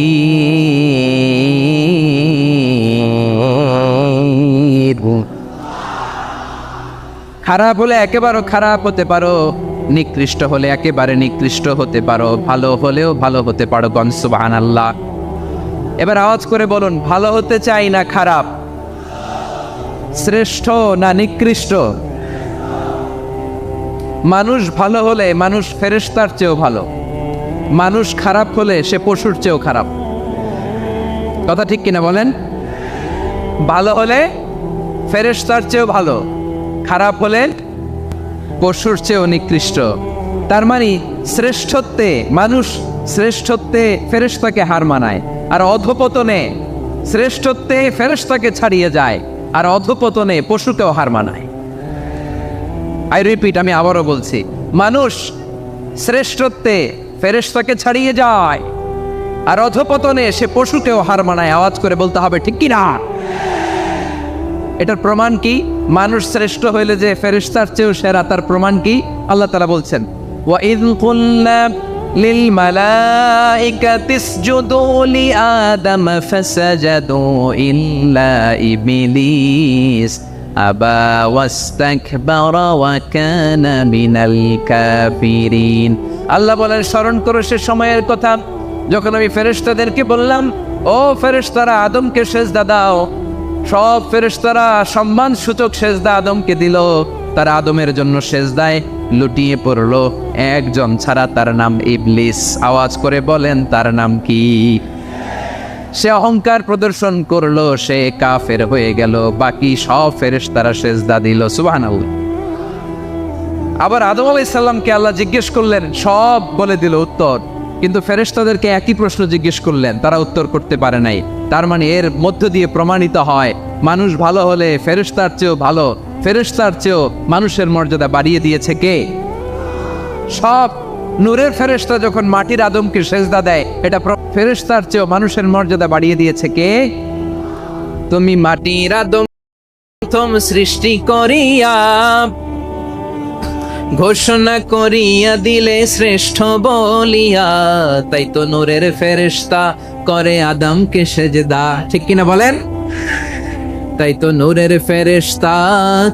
খারাপ হলে একেবারে খারাপ হতে পারো, নিকৃষ্ট হলে একেবারে নিকৃষ্ট হতে পারো, ভালো হলেও ভালো হতে পারো। গণ সুবহানাল্লাহ। এবার আওয়াজ করে বলুন, ভালো হতে চাই না খারাপ? শ্রেষ্ঠ না নিকৃষ্ট? মানুষ ভালো হলে মানুষ ফেরেশতার চেয়েও ভালো, মানুষ খারাপ হলে সে পশুর চেয়েও খারাপ। কথা ঠিক কিনা বলেন? ভালো হলে ফেরেশতার চেয়েও ভালো, খারাপ হলে পশুর চেয়েও নিকৃষ্ট। তার মানে শ্রেষ্ঠত্বে মানুষ, শ্রেষ্ঠত্বে ফেরেশতাকে হার মানায়, আর অধপতনে শ্রেষ্ঠত্বে ফেরেশতাকে ছাড়িয়ে যায়, আর অধপতনে পশুকেও হার মানায়। আই রিপিট, আমি আবারও বলছি, মানুষ শ্রেষ্ঠত্বে ফেরেশতাকে ছাড়িয়ে যায়, আর অধপতনে সে পশুকেও হার মানায়। আওয়াজ করে বলতে হবে, ঠিক কি না? এটার প্রমাণ কি? মানুষ শ্রেষ্ঠ হইলে যে ফেরেশতার চেয়েও সেরা, তার প্রমাণ কি? আল্লাহ তাআলা বলছেন, ওয়া ইয কুলনা লিল মালাইকাতি ইসজুদু লি আদম ফাসাজাদু ইল্লা ইবলিস আবা ওয়াস্তাকবারা ওয়া কানা মিনাল কাফিরিন। আল্লাহ বলেন, স্মরণ করো সে সময়ের কথা যখন আমি ফেরেশতাদেরকে বললাম, ও ফেরেশতারা আদমকে সেজদা দাও। সব ফেরেশতারা সম্মান সূচক সেজদা আদমকে দিল, তারা আদমের জন্য সেজদায় লুটিয়ে পড়লো, একজন ছাড়া, তার নাম ইবলিস। আওয়াজ করে বলেন, তার নাম কি? সে অহংকার প্রদর্শন করলো, সে কাফের হয়ে গেল, বাকি সব ফেরেশতারা সেজদা দিল। সুবহানাল্লাহ। আবার আদম আলাইহিস সালামকে আল্লাহ জিজ্ঞেস করলেন, সব বলে দিল উত্তর, কিন্তু ফেরেশতাদেরকে একই প্রশ্ন জিজ্ঞেস করলেন, তারা উত্তর করতে পারে নাই। তার মানে এর মধ্য দিয়ে প্রমাণিত হয়, মানুষ ভালো হলে ফেরেশতার চেয়েও ভালো, ফেরেশতার চেয়েও মানুষের মর্যাদা বাড়িয়ে দিয়েছে কে? সব নূরের ফেরেশতা যখন মাটির আদমকে সেজদা দেয়, এটা ফেরেশতার চেয়েও মানুষের মর্যাদা বাড়িয়ে দিয়েছে কে? তুমি মাটির আদম প্রথম সৃষ্টি করিয়া ঘোষণা করিয়া দিলে শ্রেষ্ঠ বলিয়া, তাই তো নূরের ফেরেশতা করে আদমকে সেজদা। ঠিক কিনা বলেন? তাই তো নূরের ফেরেশতা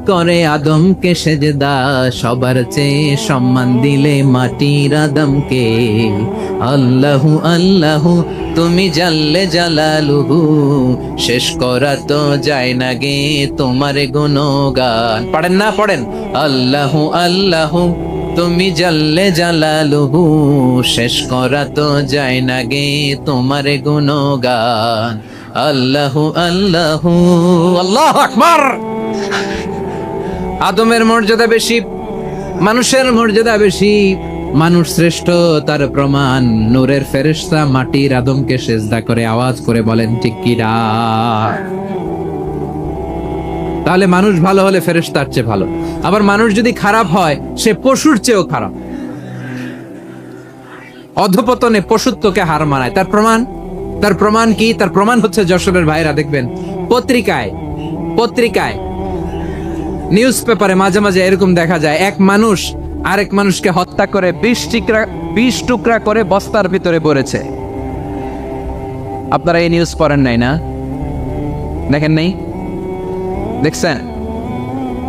করে আদমকে সেজদা, সবার চেয়ে সম্মান দিলে মাটির আদমকে। আল্লাহু আল্লাহু তুমি জাল্লে জালালুহু, শেষ করা তো যায় না গে তোমার গুণগান। পড়েন না? পড়েন। আল্লাহু আল্লাহু তুমি জাল্লে জালালুহু, শেষ করা তো যায় না গে তোমার গুণগান। আল্লাহু আল্লাহু আল্লাহু আকবার। আদমের মর্যাদা বেশি, মানুষের মর্যাদা বেশি, মানুষ শ্রেষ্ঠ, তার প্রমাণ নূরের ফেরেশতা মাটির আদমকে সেজদা করে। আওয়াজ করে বলেন, ঠিক কি না? তাহলে মানুষ ভালো হলে ফেরেশতার চেয়ে ভালো, আবার মানুষ যদি খারাপ হয় সে পশুর চেয়েও খারাপ, অধপতনে পশুত্বকে হার মানায়। তার প্রমাণ, তার প্রমাণ কি? তার প্রমাণ হচ্ছে যশোরের ভাইরা দেখবেন পত্রিকায় নিউজ পেপারে মাঝে মাঝে এরকম দেখা যায়, এক মানুষ আরেক মানুষকে হত্যা করে 20 টুকরা করে বস্তার ভিতরে ভরেছে। আপনারা এই নিউজ পড়েন নাই না? দেখেন নাই? দেখছেন?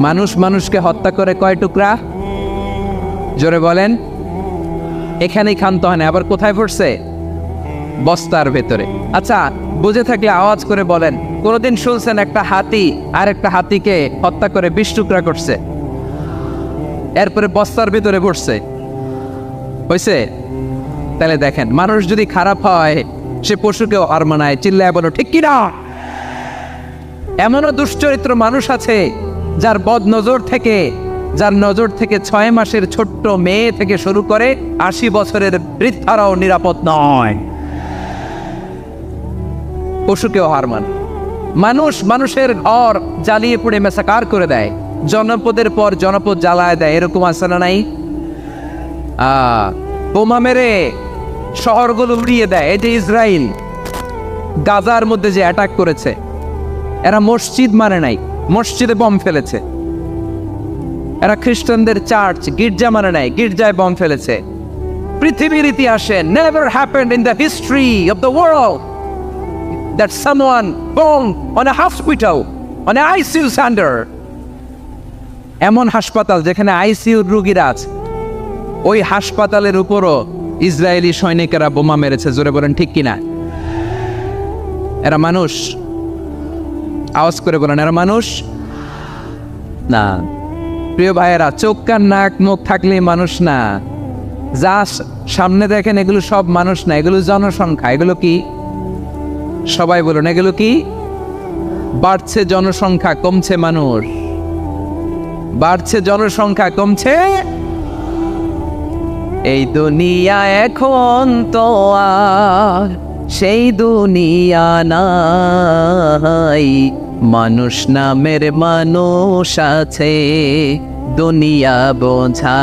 মানুষ মানুষকে হত্যা করে কয় টুকরা? জোরে বলেন। এখানেই ক্ষান্ত হয় না, আবার কোথায় পড়ছে? বস্তার ভেতরে। আচ্ছা, বুঝে থাকলে আওয়াজ করে বলেন, কোনদিন শুনছেন একটা হাতি আর একটা হাতিকে হত্যা করে 20 টুকরা করছে, এরপরে বস্তার ভিতরে পড়ছে? হয়েছে? তাহলে দেখেন, মানুষ যদি খারাপ হয় সে পশুকেও হার মানায়। চিল্লায় বলো, ঠিক কিনা? এমনও দুশ্চরিত্র মানুষ আছে যার নজর থেকে 6 মাসের ছোট্ট মেয়ে থেকে শুরু করে 80 বছরের বৃদ্ধারাও নিরাপদ নয়। পশুকেও হার মানে। মানুষের ঘর জ্বালিয়ে পুড়ে মেসাকার করে দেয়, জনপদের পর জনপদ জ্বালায় দেয়, এরকম আছে না নাই? বোমা মেরে শহরগুলো উড়িয়ে দেয়। এই যে ইসরায়েল গাজার মধ্যে যে অ্যাটাক করেছে, এরা মসজিদ মানে নাই, মসজিদে বম ফেলেছে। এরা খ্রিস্টানদের চার্চ গির্জা মানে নাই, গির্জায় বম ফেলেছে। পৃথিবীর ইতিহাসে never happened in the history of the world that someone bombed on a hospital, on an ICU center. এমন হাসপাতাল যেখানে আইসিইউ রোগীরা আছে, ওই হাসপাতালের উপরও ইসরায়েলি সৈনিকেরা বোমা মেরেছে। জোরে বলেন ঠিক কিনা? এরা মানুষ? আওয়াজ করে বলেন, এরা মানুষ না। প্রিয় ভাইয়েরা, চোখ কান নাক মুখ থাকলে মানুষ না। যা সামনে দেখেন এগুলো সব মানুষ না, এগুলো জনসংখ্যা। এগুলো কি? সবাই বলুন, এগুলো কি? বাড়ছে জনসংখ্যা, কমছে মানুষ। বাড়ছে জনসংখ্যা, কমছে। এই দুনিয়া এখন তো আর সেই দুনিয়া নাই, মানুষ নামের মানুষ আছে, দুনিয়া বোঝাই,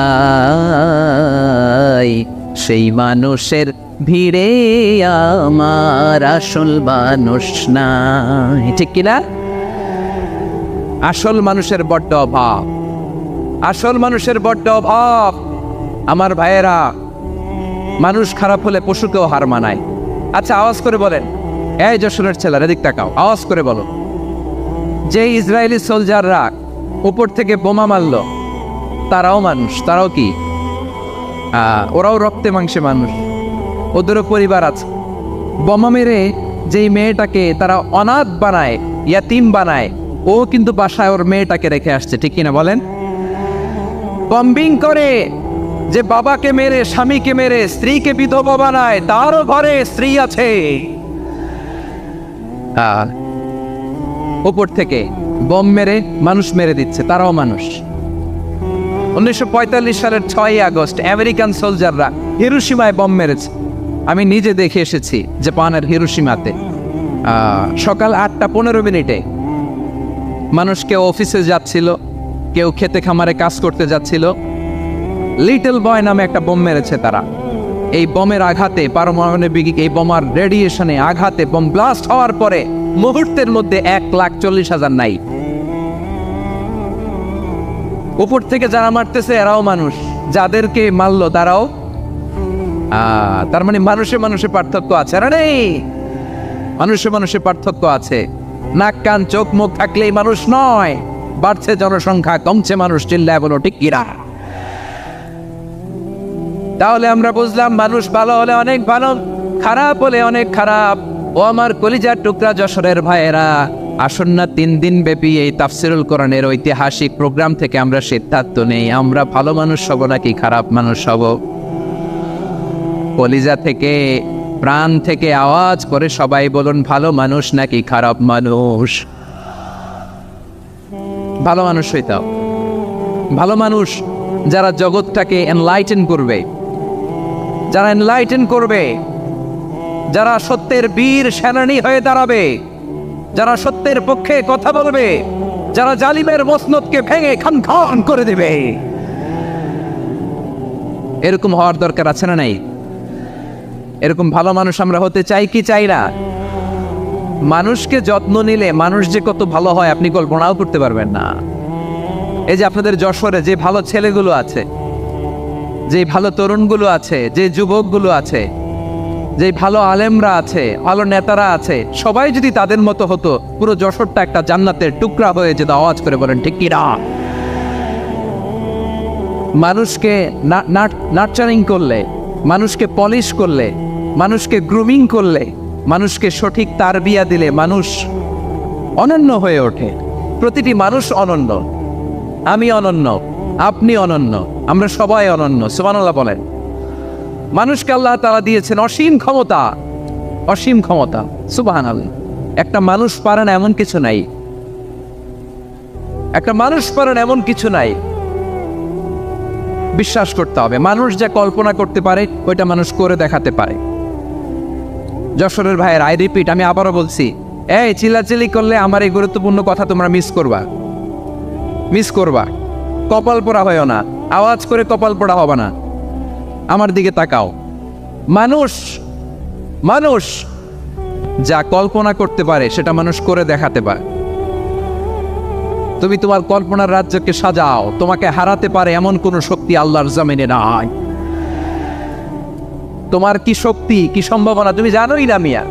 সেই মানুষের ভিড়ে আমার আসল মানুষ নাই। ঠিক কিনা? আসল মানুষের বড্ড অভাব, আসল মানুষের বড্ড অভাব। আমার ভাইয়েরা, মানুষ খারাপ হলে পশুকেও হার মানায়। আচ্ছা, আওয়াজ করে বলেন, এই যশোরের ছেলেরা এদিক তাকাও, আওয়াজ করে বলো, যে ইসরায়েলি সোলজাররা উপর থেকে বোমা মারল, তারাও মানুষ? তারাও কি? ওরাও রক্তে মাংসে মানুষ, ওদেরও পরিবার আছে। বোমা মেরে যেই মেয়েটাকে তারা অনাথ বানায়, ইয়াতিম বানায়, ও কিন্তু বাসায় ওর মেয়েটাকে রেখে আসছে। ঠিক কিনা বলেন? বম্বিং করে যে বাবাকে মেরে, স্বামীকে মেরে স্ত্রীকে বিধবা বানায়, তারও ঘরে স্ত্রী আছে। উপর থেকে বম মেরে মানুষ মেরে দিচ্ছে, তারাও মানুষ। 1945 সালের 6 আগস্ট আমেরিকান সোলজাররা হিরোশিমায় বম মেরেছে। আমি নিজে দেখে এসেছি জাপানের হিরোশিমাতে। সকাল 8:15 মানুষ কেউ অফিসে যাচ্ছিল, কেউ খেতে খামারে কাজ করতে যাচ্ছিল। লিটল বয় নামে একটা বোম মেরেছে তারা। এই বোমের আঘাতে, পারমাণবিক এই বোমার রেডিয়েশনে আঘাতে বোম ব্লাস্ট হওয়ার পরে মুহূর্তের মধ্যে 1,40,000 নাই। উপর থেকে যারা মারতেছে এরাও মানুষ, যাদেরকে মারলো তারাও। তার মানে মানুষে মানুষে পার্থক্য আছে না? নেই? মানুষে মানুষে পার্থক্য আছে। নাক কান চোখ মুখ থাকলেই মানুষ নয়। বাড়ছে জনসংখ্যা, কমছে মানুষ। চিল্লায় বলো ঠিক কিনা? তাহলে আমরা বুঝলাম, মানুষ ভালো হলে অনেক ভালো, খারাপ হলে অনেক খারাপ। ও আমার কলিজার টুকরা যশোরের ভাইয়েরা, আসুন না 3 দিন ব্যাপী এই তাফসিরুল কোরআনের ঐতিহাসিক প্রোগ্রাম থেকে আমরা সিদ্ধান্ত নেই, আমরা ভালো মানুষ হব নাকি খারাপ মানুষ হব। কলিজা থেকে, প্রাণ থেকে আওয়াজ করে সবাই বলুন, ভালো মানুষ নাকি খারাপ মানুষ? ভালো মানুষ হইতে হবে। ভালো মানুষ যারা জগৎটাকে এনলাইটেন করবে, যারা এনলাইটেন করবে, যারা সত্যের বীর সেনানী হয়ে দাঁড়াবে, যারা সত্যের পক্ষে কথা বলবে, যারা জালিমের মসনদকে ভেঙে খান খান করে দেবে। এরকম হওয়ার দরকার আছে না নাই? এরকম ভালো মানুষ আমরা হতে চাই কি চাই না? মানুষকে যত্ন নিলে মানুষ যে কত ভালো হয় আপনি কল্পনাও করতে পারবেন না। এই যে আপনাদের যশোরে যে ভালো ছেলেগুলো আছে, যে ভালো তরুণগুলো আছে, যে যুবকগুলো আছে, যে ভালো আলেমরা আছে, ভালো নেতারা আছে, সবাই যদি তাদের মতো হতো, পুরো যশোরটা একটা জান্নাতের টুকরা হয়ে যেত। আওয়াজ করে বলেন ঠিক কি না? মানুষকে নার্চারিং করলে, মানুষকে পলিশ করলে, মানুষকে গ্রুমিং করলে, মানুষকে সঠিক তারবিয়া দিলে মানুষ অনন্য হয়ে ওঠে। প্রতিটি মানুষ অনন্য। আমি অনন্য, আপনি অনন্য, আমরা সবাই অনন্য। সুবহানাল্লাহ বলেন। মানুষকে আল্লাহ তাআলা দিয়েছেন অসীম ক্ষমতা, অসীম ক্ষমতা। সুবহানাল্লাহ। একটা মানুষ পারে না এমন কিছু নাই। একটা মানুষ পারেন এমন কিছু নাই। বিশ্বাস করতে হবে মানুষ যা কল্পনা করতে পারে ওইটা মানুষ করে দেখাতে পারে। যশোরের ভাইয়ের আই রিপিট, আমি আবারও বলছি, এই চিল্লাচিল্লি করলে আমার এই গুরুত্বপূর্ণ কথা তোমরা মিস করবা। কপাল পোড়া হয়েও না, আওয়াজ করে কপাল পোড়া হবে না। আমার দিকে তাকাও। মানুষ যা কল্পনা করতে পারে সেটা মানুষ করে দেখাতে পারে। তুমি তোমার কল্পনার রাজ্যকে সাজাও, তোমাকে হারাতে পারে এমন কোন শক্তি আল্লাহর জমিনে নাই। তোমার কি শক্তি, কি সম্ভাবনা তুমি জানোই না মিয়া।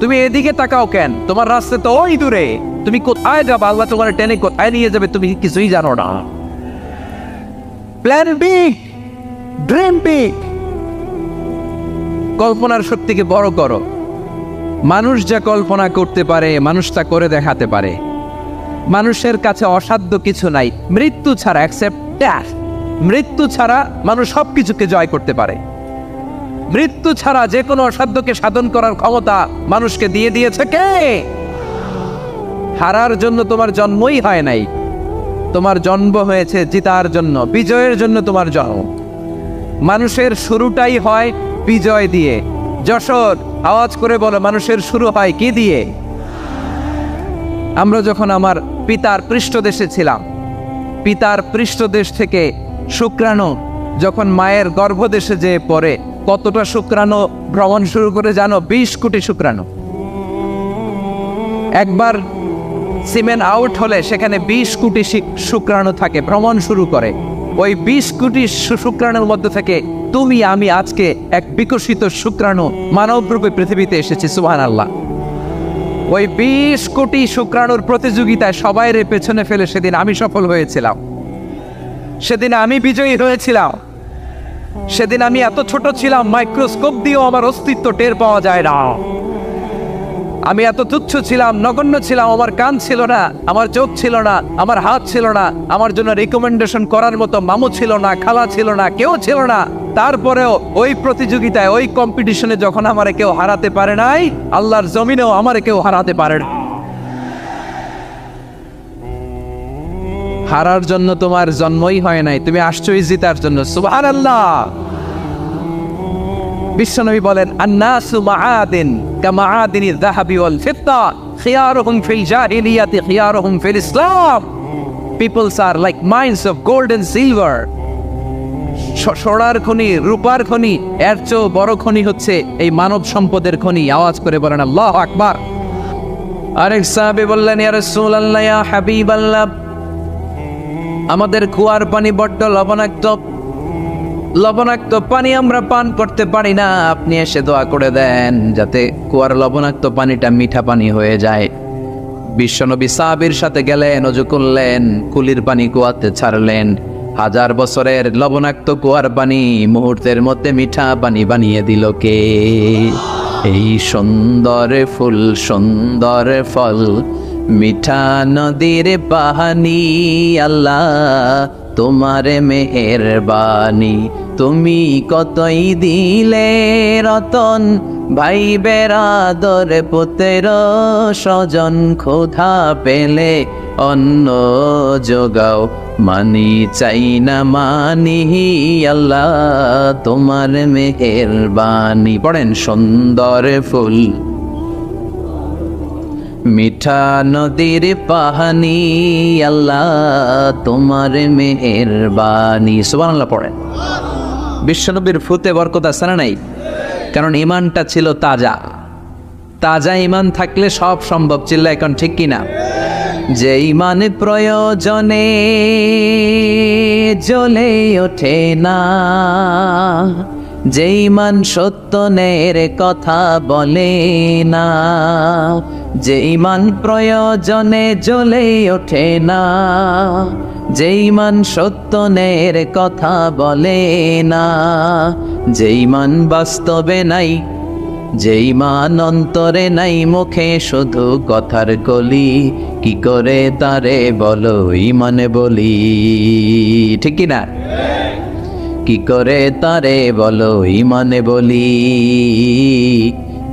তুমি এদিকে তাকাও কেন? তোমার রাস্তা তো ওই দূরে। তুমি কোথায় যাবে, আল্লাহ তোমার টেনে কোথায় নিয়ে যাবে তুমি কিছুই জানো না। Plan big, dream big. কল্পনার শক্তিকে বড় করো। মানুষ যা কল্পনা করতে পারে মানুষ তা করে দেখাতে পারে। মানুষের কাছে অসাধ্য কিছু নাই মৃত্যু ছাড়া, অ্যাকসেপ্ট দ্যাট। মৃত্যু ছাড়া মানুষ সবকিছুকে জয় করতে পারে। মৃত্যু ছাড়া যে কোনো অসাধ্যকে সাধন করার ক্ষমতা মানুষকে দিয়ে দিয়েছে কে? হারার জন্য তোমার জন্মই হয় নাই, তোমার জন্ম হয়েছে জিতার জন্য, বিজয়ের জন্য তোমার জন্ম। মানুষের শুরুটাই হয় বিজয় দিয়ে। যশোর, আওয়াজ করে বলো, মানুষের শুরু হয় কি দিয়ে? আমরা যখন আমার পিতার পৃষ্ঠদেশে ছিলাম, পিতার পৃষ্ঠদেশ থেকে শুক্রাণু যখন মায়ের গর্ভদেশে যেয়ে পড়ে, কতটা শুক্রাণু ভ্রমণ শুরু করে জানো? 20 কোটি শুক্রাণু। একবার সিমেন আউট হলে সেখানে 20 কোটি শুক্রাণু থাকে, ভ্রমণ শুরু করে। ওই 20 কোটি শুক্রাণুর মধ্যে থেকে তুমি আমি আজকে এক বিকশিত শুক্রাণু মানব রূপে পৃথিবীতে এসেছি। সুবহানাল্লাহ। ওই 20 কোটি শুক্রাণুর প্রতিযোগিতায় সবাই পেছনে ফেলে সেদিন আমি সফল হয়েছিলাম, সেদিন আমি বিজয়ী হয়েছিলাম। সেদিন আমি এত ছোট ছিলাম, মাইক্রোস্কোপ দিয়েও আমার অস্তিত্ব টের পাওয়া যায় না। আমি এত তুচ্ছ ছিলাম, নগণ্য ছিলাম। আমার কান ছিল না, আমার চোখ ছিল না, আমার হাত ছিল না, আমার জন্য রিকমেন্ডেশন করার মতো মামু ছিল না, খালা ছিল না, কেউ ছিল না। তারপরেও ওই প্রতিযোগিতায়, ওই কম্পিটিশনে যখন আমারে কেউ হারাতে পারে নাই, আল্লাহর জমিনেও আমারে কেউ হারাতে পারে না। হারার জন্য তোমার জন্মই হয় নাই, তুমি আসছোই জিতার জন্য। সুবহানাল্লাহ। বিশ্বনবী বলেন, আন্নাসু মাআদিন কামাআদিনিয যাহাবি ওয়াল ফিদ্দা খিয়ারুহুম ফিল জাহিলিয়াতি খিয়ারুহুম ফিল ইসলাম। Peoples are like mines of gold and silver. সোনার খনি, রূপার খনি, এর চেয়েও বড় খনি হচ্ছে এই মানব সম্পদের খনি। আওয়াজ করে বলেন আল্লাহু আকবার। আরেক সাহাবী বললেন, ইয়া রাসূলুল্লাহ, ইয়া হাবিবাল্লাহ, আমাদের কুয়ার পানি বড্ড লবণাক্ত, লবণাক্ত পানি আমরা পান করতে পারি না। আপনি এসে দোয়া করে দেন যাতে কুয়ার লবণাক্ত পানিটা মিঠা পানি হয়ে যায়। বিশ্বনবী সাহাবীর সাথে গেলেন, ওযু করলেন, কুলির পানি কুয়াতে ছাড়লেন। 1000 বছরের লবণাক্ত কুয়ার পানি মুহূর্তের মধ্যে মিঠা পানি বানিয়ে দিল কে? এই সুন্দর ফুল, সুন্দর ফল, মিঠা নদীর পানি। আল্লাহ তোমার মেহেরবানি, তুমি কতই দিলে রতন, ভাই বেরাদর পুত্র স্বজন, ক্ষুধা পেলে অন্ন যোগাও, মানি চাই না মানি। আল্লাহ তোমার মেহেরবানি। পড়েন, সুন্দর ফুল, মিঠা নদীর পানি, আল্লাহ তোমার মেহেরবানি। সুবহানাল্লাহ পড়েন। বিশ্বনবীর ফুতে বরকত আছে না নাই? কারণ ইমানটা ছিল তাজা। তাজা ইমান থাকলে সব সম্ভব। চিল্লা এখন ঠিক কিনা? যে ইমান প্রয়োজনে জ্বলে ওঠে না, যে ইমান সত্যনের কথা বলে না, যে ইমান প্রয়োজনে জ্বলে ওঠে না, যে ইমান সত্যনের কথা বলে না, যে ইমান বাস্তবে নাই, যে ইমান অন্তরে নাই, মুখে শুধু কথার কলি, কি করে তারে বলো ইমানে বলি? ঠিক কি না? কি করে তারে বলো ইমানে বলি?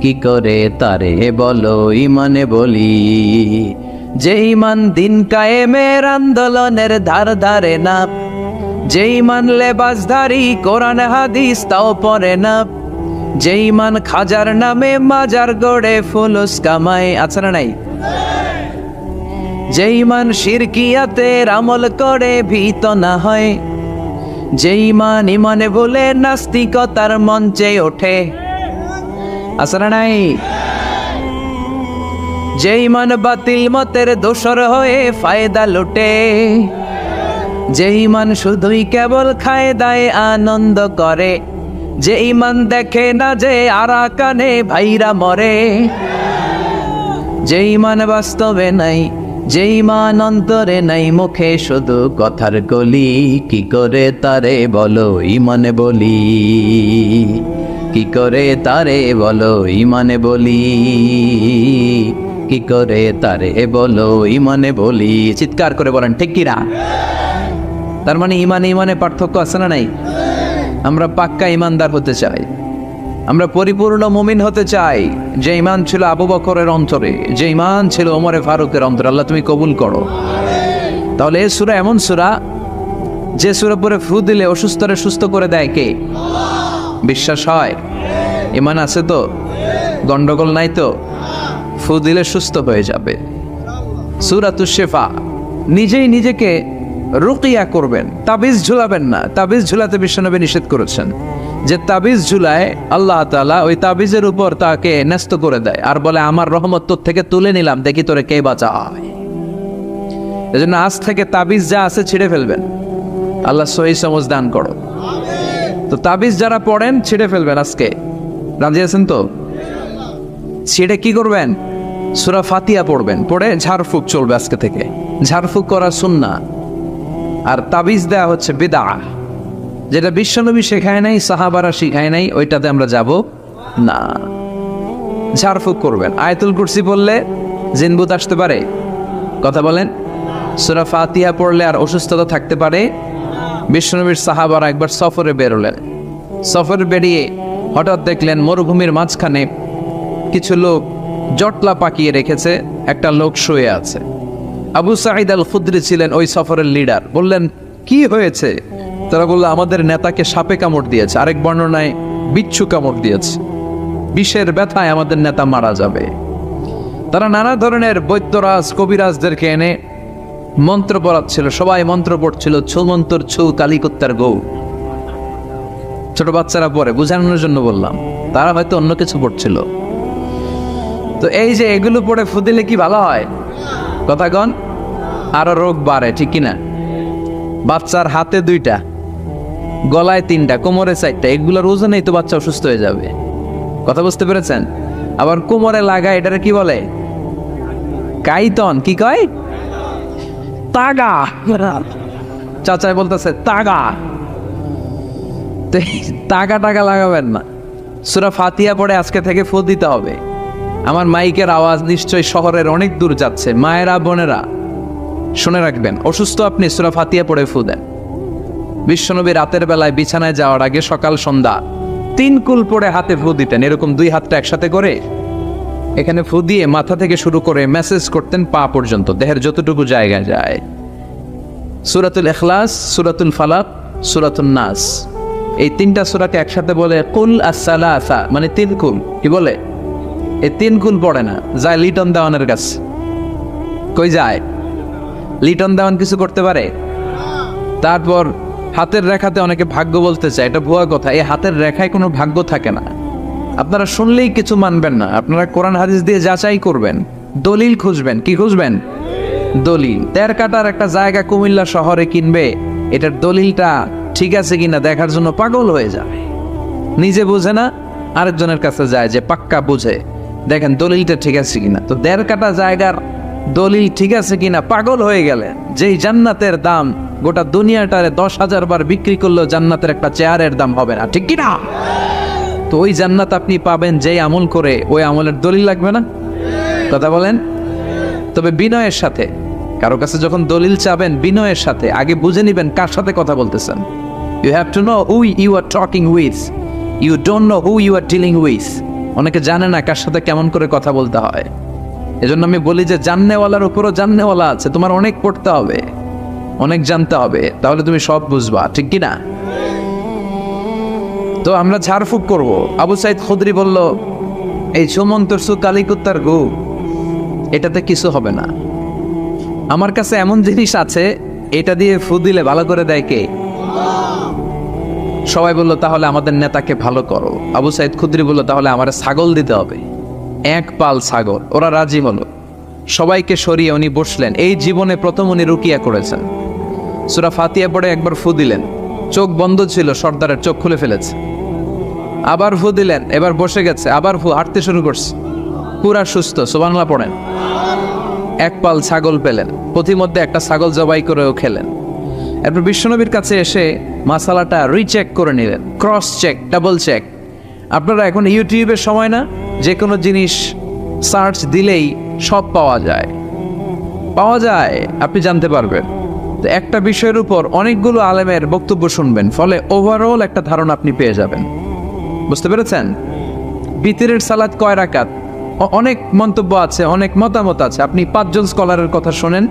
কি করে তারে বলো ইমানে বলি? যে ইমান দিন কায়েমের আন্দোলনের ধার ধারে না, যে ইমান লেবাসধারী কোরআন হাদিস তাও পড়ে না, যে ইমান খাজার নামে মাজার গড়ে ফুলুস কামায়, আছে না নাই? যে ইমান শিরকিয়াতের আমল করে ভীত না হয়, যে ইমান ইমানে বলে নাস্তিকতার মঞ্চে ওঠে, আছে না নাই? যে ইমান বাতিল মতের দোসর হয়ে ফায়দা লুটে, যে ইমান শুধুই কেবল খায় দায় আনন্দ করে, যে ইমান দেখে না যে আরাকানে ভাইরা মরে, যে ইমান বাস্তবে নাই, যে ইমান অন্তরে নাই, মুখে শুধু কথার কলি, কি করে তারে বলো ইমানে বলি, কি করে তারে বলো ইমানে বলি, কি করে তারে বলো ইমানে বলি। চিৎকার করে বলেন ঠিক কিনা? তার মানে ইমানে ইমানে পার্থক্য আছে না নাই? আমরা পাক্কা ইমানদার হতে চাই, আমরা পরিপূর্ণ মুমিন হতে চাই। যে ইমান ছিল আবু বকরের অন্তরে, যে ইমান ছিল ওমরে ফারুকের অন্তরে, আল্লাহ তুমি কবুল করো। তাহলে এই সূরা এমন সূরা যে সূরা পরে ফু দিলে অসুস্থরে সুস্থ করে দেয় কে? বিশ্বাস হয়? ইমান আছে তো? গন্ডগোল নাই তো? ফু দিলে সুস্থ হয়ে যাবে। সূরাতুশ শিফা। নিজেই নিজেকে রুকিয়া করবেন, তাবিজ ঝুলাবেন না। তাবিজ ঝুলাতে বিশ্বনবী নিষেধ করেছেন। যে তাবিজ ঝুলায় আল্লাহ তাআলা ওই তাবিজের উপর তাকে ন্যস্ত করে দেয় আর বলে আমার রহমত তোর থেকে তুলে নিলাম, দেখি তোরে কে বাঁচায়। এজন্য আজ থেকে তাবিজ যা আছে ছিঁড়ে ফেলবেন। আল্লাহ সহি সমঝ দান করো। তো তাবিজ যারা পড়েন ছিঁড়ে ফেলবেন আজকে। রাজি আছেন তো? ছিঁড়ে কি করবেন? সূরা ফাতিহা পড়বেন, পড়ে ঝাড়ফুঁক চলবে আজকে থেকে। ঝাড়ফুঁক করা সুন্নাহ। আর তাবিজ দেয়া হচ্ছে বিদআহ, যেটা বিশ্বনবী শেখায় নাই, সাহাবারা শিখায় নাই, ওইটাতে আমরা যাব না। ঝাড়ফুঁক করবেন। আয়াতুল কুরসি পড়লে জিনভূত আসতে পারে? কথা বলেন। সূরা ফাতিহা পড়লে আর অসুস্থতা থাকতে পারে? বিশ্বনবীর সাহাবারা একবার সফরে বেরোলেন। সফরে বেরিয়ে হঠাৎ দেখলেন মরুভূমির মাঝখানে কিছু লোক জটলা পাকিয়ে রেখেছে, একটা লোক শুয়ে আছে। আবু সাঈদ আল খুদরি ছিলেন ওই সফরের লিডার। বললেন কি হয়েছে? তারা বলল আমাদের নেতাকে সাপে কামড় দিয়েছে, আরেক বর্ণনায় বিচ্ছু কামড় দিয়েছে, বিষের ব্যথায় আমাদের নেতা মারা যাবে। তারা নানা ধরনের বৈদ্যরাজ কবিরাজদেরকে এনে মন্ত্র পড়াচ্ছিল, সবাই মন্ত্র পড়ছিল, ছু মন্তর ছু কালিকুত্তার গৌ। ছোট বাচ্চারা পড়ে, বুঝানোর জন্য বললাম, তারা হয়তো অন্য কিছু পড়ছিল। তো এই যে এগুলো পড়ে ফুদিলে কি ভালো হয়? কথা কন। আরো রোগ বাড়ে, ঠিক কিনা? বাচ্চার হাতে 2টা, গলায় 3টা, কোমরে 4টা, এগুলোর ওজনেই তো বাচ্চা অসুস্থ হয়ে যাবে। কথা বুঝতে পেরেছেন? আবার কোমরে লাগায়, এটারে কি বলে? কাইতন। কি কয়? তাগা। চাচাই বলতেছে তাগা। তাগা টাগা লাগাবেন না। সূরা ফাতিহা পড়ে আজকে থেকে ফু দিতে হবে। আমার মাইকের আওয়াজ নিশ্চয়ই শহরের অনেক দূর যাচ্ছে। মায়েরা বোনেরা শুনে রাখবেন, অসুস্থ আপনি সূরা ফাতিহা পড়ে ফু দেন। বিশ্বনবী রাতের বেলায় বিছানায় যাওয়ার আগে সকাল সন্ধ্যা 3 কুল পড়ে হাতে ফু দিতেন। এরকম 2 হাতটা একসাথে করে এখানে ফু দিয়ে মাথা থেকে শুরু করে মেসেজ করতেন পা পর্যন্ত, দেহের যতটুকু জায়গা যায়। সূরাতুল ইখলাস, সূরাতুল ফালাক, সূরাতুন নাস, এই 3টা সূরাকে একসাথে বলে কুল আস-সালাসা, মানে 3 কুল। কি বলে? এই 3 কুল পড়ে না, যায় লিটন দেওয়ানের কাছে। কই যায়? লিটন দেওয়ান কিছু করতে পারে? তারপর হাতের রেখাতে অনেকে ভাগ্য বলতে চায়, এটা ভুয়া কথা। এই হাতের রেখায় কোনো ভাগ্য থাকে না। আপনারা শুনলেই কিছু মানবেন না, আপনারা কোরআন হাদিস দিয়ে যাচাই করবেন, দলিল খুঁজবেন। কি খুঁজবেন? দলিল। 13 কাটার একটা জায়গা কুমিল্লা শহরে কিনবে, এটার দলিলটা ঠিক আছে কিনা দেখার জন্য পাগল হয়ে যায়। নিজে বুঝে না, আরেকজনের কাছে যায় যে পাক্কা বুঝে, দেখেন দলিলটা ঠিক আছে কিনা। তো 13 কাটা জায়গার দলিল ঠিক আছে কিনা পাগল হয়ে গেলেন। যেই জান্নাতের দাম গোটা দুনিয়াটারে 10,000 বার বিক্রি করলেও জান্নাতের একটা চেয়ারের দাম হবে না, ঠিক কিনা? তো ওই জান্নাত আপনি পাবেন যেই আমল করে, ওই আমলের দলিল লাগবে না? কথা বলেন। তবে বিনয়ের সাথে, কারো কাছে যখন দলিল চাবেন বিনয়ের সাথে আগে বুঝে নিবেন কার সাথে কথা বলতেছেন। You have to know who you are talking with, you don't know who you are dealing with. অনেকে জানে না কার সাথে কেমন করে কথা বলতে হয়। এজন্য আমি বলি যে জাননেওয়ালার উপরও জাননেওয়ালা আছে, তোমার অনেক পড়তে হবে, অনেক জানতে হবে, তাহলে তুমি সব বুঝবা, ঠিক কি না? তো আমরা ঝাড়ফুঁক করব। আবু সাইদ খুদরি বলল, এই সুমন্তরসু কালিকুত্তার গু, এটাতে কিছু হবে না। আমার কাছে এমন জিনিস আছে, এটা দিয়ে ফু দিলে ভালো করে দেয় কে? সবাই বলল, তাহলে আমাদের নেতাকে ভালো করো। আবু সাইদ খুদরি বলল, তাহলে আমার ছাগল দিতে হবে, এক পাল ছাগল। ওরা রাজি হলো। সবাইকে সরিয়ে উনি বসলেন। এই জীবনে প্রথম উনি রুকিয়া করেছেন। সূরা ফাতিহা পড়ে একবার ফু দিলেন, চোখ বন্ধ ছিল, সর্দারের চোখ খুলে ফেলেছে। আবার ফু দিলেন, এবার বসে গেছে, আবার ফু, হাঁটতে শুরু করছে, পুরা সুস্থ। সুবহানাল্লাহ পড়েন। এক পাল ছাগল পেলেন, পথিমধ্যে একটা ছাগল জবাই করেও খেলেন। এরপর বিশ্বনবীর কাছে এসে মাসালাটা রিচেক করে নিলেন, ক্রস চেক, ডাবল চেক। আপনারা এখন ইউটিউবের সময় না, যে কোনো জিনিস সার্চ দিলেই সব পাওয়া যায়, আপনি জানতে পারবেন। তো একটা বিষয়ের উপর অনেকগুলো আলেমের বক্তব্য শুনবেন, ফলে ওভারঅল একটা ধারণা আপনি পেয়ে যাবেন। বুঝতে পেরেছেন? বিতিরের সালাত কয় রাকাত, অনেক মন্তব্য আছে, অনেক মতামত আছে। আপনি 5 জন স্কলারের কথা শোনেন,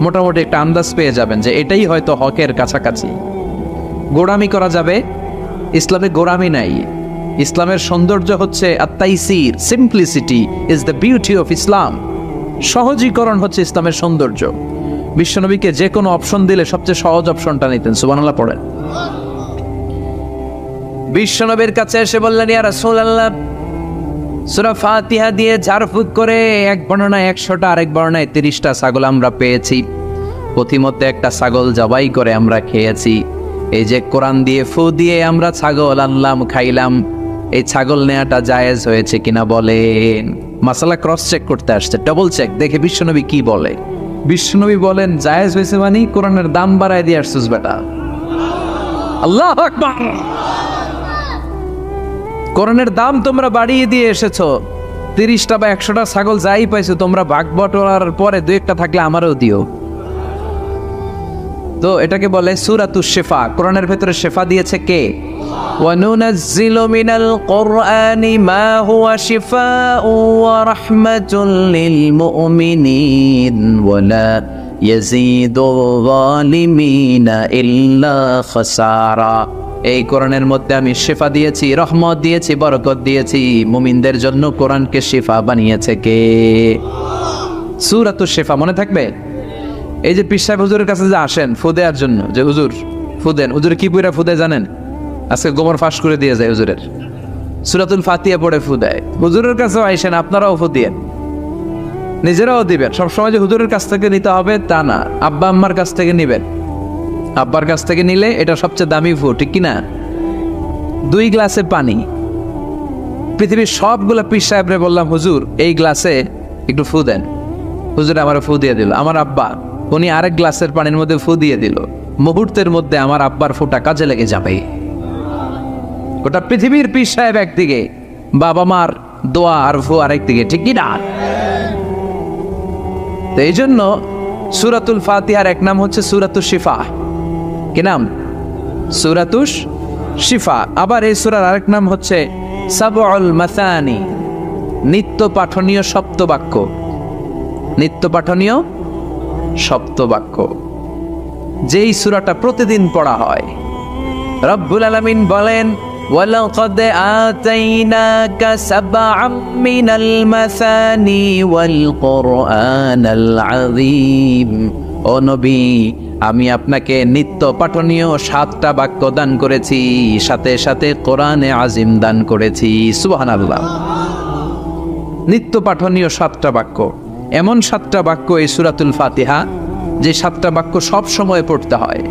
মোটামুটি একটা আন্দাজ পেয়ে যাবেন যে এটাই হয়তো হকের কাছাকাছি। গোড়ামি করা যাবে? ইসলামে গোড়ামি নাই। ইসলামের সৌন্দর্য হচ্ছে আত-তাইসির, simplicity is the beauty of Islam. সহজীকরণ হচ্ছে ইসলামের সৌন্দর্য। বিশ্বনবীকে যে কোনো অপশন দিলে সবচেয়ে সহজ অপশনটা নিতেন। সুবহানাল্লাহ পড়েন। বিশ্বনবীর কাছে এসে বললেন, ইয়া রাসূলুল্লাহ, সূরা ফাতিহা দিয়ে ঝাড়ফুঁক করে এক বর্ণনায় 100টা, আরেক বর্ণনায় 30টা ছাগল আমরা পেয়েছি। পথিমধ্যে একটা ছাগল জবাই করে আমরা খেয়েছি। এই যে কোরআন দিয়ে ফু দিয়ে আমরা ছাগল আনলাম, খাইলাম, এই ছাগল নেওয়াটা জায়েজ হয়েছে কিনা বলেন? মাসালা ক্রস চেক করতে আসছে, ডাবল চেক, দেখে বিশ্বনবী কি বলে। বিশ্বনবী বলেন, জায়েজ হয়েছে মানে কোরআনের দাম বাড়ায় দিয়ে আসছিস বেটা। আল্লাহু আকবার। কোরআনের দাম তোমরা বাড়িয়ে দিয়ে এসেছো। 30টা বা 100টা ছাগল যাই পাইছো তোমরা, ভাগ বটোয়ারার পরে 2-1টা থাকলে আমারও দিও। তো এটাকে বলে সূরাতুশ শিফা। কোরআনের ভেতরে শিফা দিয়েছে কে? ওয়ানুনাজ্জিলু মিনাল কুরআনি মা হুয়া শিফাউ ওয়া রাহমাতুল লিল মুমিনিন ওয়া লা ইয়াজিদু যালিমিনা ইল্লা খাসারা। এই কোরআনের মধ্যে আমি শিফা দিয়েছি, রহমত দিয়েছি, বরকত দিয়েছি। মুমিনদের জন্য কোরআনকে শিফা বানিয়েছে কে? সূরাতুশ শিফা মনে থাকবে? এই যে পীর সাহেব হুজুরের কাছে যে আসেন ফু দেওয়ার জন্য, যে হুজুর ফু দেন, হুজুর কি পড়ে ফু দেয় জানেন? আজকে গোবর ফাঁস করে দিয়ে যায় হুজুরের, সূরাতুল ফাতিহা পড়ে ফু দেয়। হুজুরের কাছেও আইসেন, আপনারাও ফু দিয়েন, নিজেরাও দিবেন। সবসময় যে হুজুরের কাছ থেকে নিতে হবে তা না, আব্বা আম্মার কাছ থেকে নিবেন। আব্বার কাছ থেকে নিলে এটা সবচেয়ে দামি ফু, ঠিক কিনা? 2 গ্লাসে পানি। পৃথিবীর সবগুলো পীর সাহেবরে বললাম, হুজুর এই গ্লাসে একটু ফু দেন। হুজুর আমার ফু দিয়ে দিল। আমার আব্বা, উনি আরেক গ্লাসের পানির মধ্যে ফু দিয়ে দিল। মুহূর্তের মধ্যে আমার আব্বার ফুটা কাজে লেগে যাবে। গোটা পৃথিবীর পীর সাহেব একদিকে, বাবা মার দোয়া আর ফু আরেক দিকে, ঠিক কি না? তো এই জন্য সূরাতুল ফাতিহার এক নাম হচ্ছে সূরাতুশ শিফা। কি নাম? সূরাতুশ শিফা। আবার এই সূরার আরেক নাম হচ্ছে সাবউল মাসানি, নিত্য পাঠনীয় সপ্তবাক্য। নিত্য পাঠনীয় সপ্তবাক্য, যেই সূরাটা প্রতিদিন পড়া হয়। রব্বুল আলামিন বলেন, ওয়ালাকাদ আতাইনাকা সাবআম মিনাল মাসানি ওয়াল কুরআনাল আযীম। ও নবী, আমি আপনাকে নিত্য পাঠনীয় 7টা বাক্য দান করেছি, সাথে সাথে কোরআনে আজিম দান করেছি। সুবহানাল্লাহ। নিত্য পাঠনীয় 7টা বাক্য, এমন 7টা বাক্য এই সূরাতুল ফাতিহা, যে 7টা বাক্য সব সময় পড়তে হয়।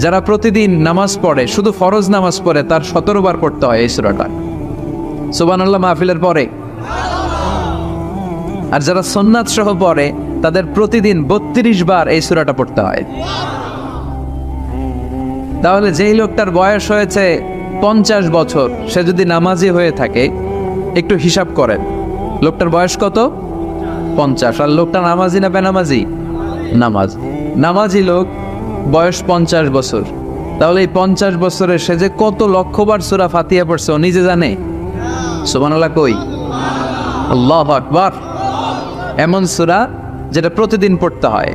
যারা প্রতিদিন নামাজ পড়ে, শুধু ফরজ নামাজ পড়ে, তার 17 বার পড়তে হয় এই সূরাটা। সুবহানাল্লাহ মাহফিলের পরে। আর যারা সুন্নাত সহ পড়ে, তাদের প্রতিদিন 32 বার এই সূরাটা পড়তে হয়। তাহলে যেই লোকটার বয়স হয়েছে 50 বছর, সে যদি নামাজি হয়ে থাকে, একটু হিসাব করেন, লোকটার বয়স কত? 50। আর লোকটা নামাজি না বেনামাজি? নামাজি লোক, বয়স 50 বছর। তাহলে এই 50 বছরে সে যে কত লক্ষবার সূরা ফাতিহা পড়ছে, ও নিজে জানে? সুবহানাল্লাহ কই? আল্লাহু আকবার। এমন সূরা যেটা প্রতিদিন পড়তে হয়।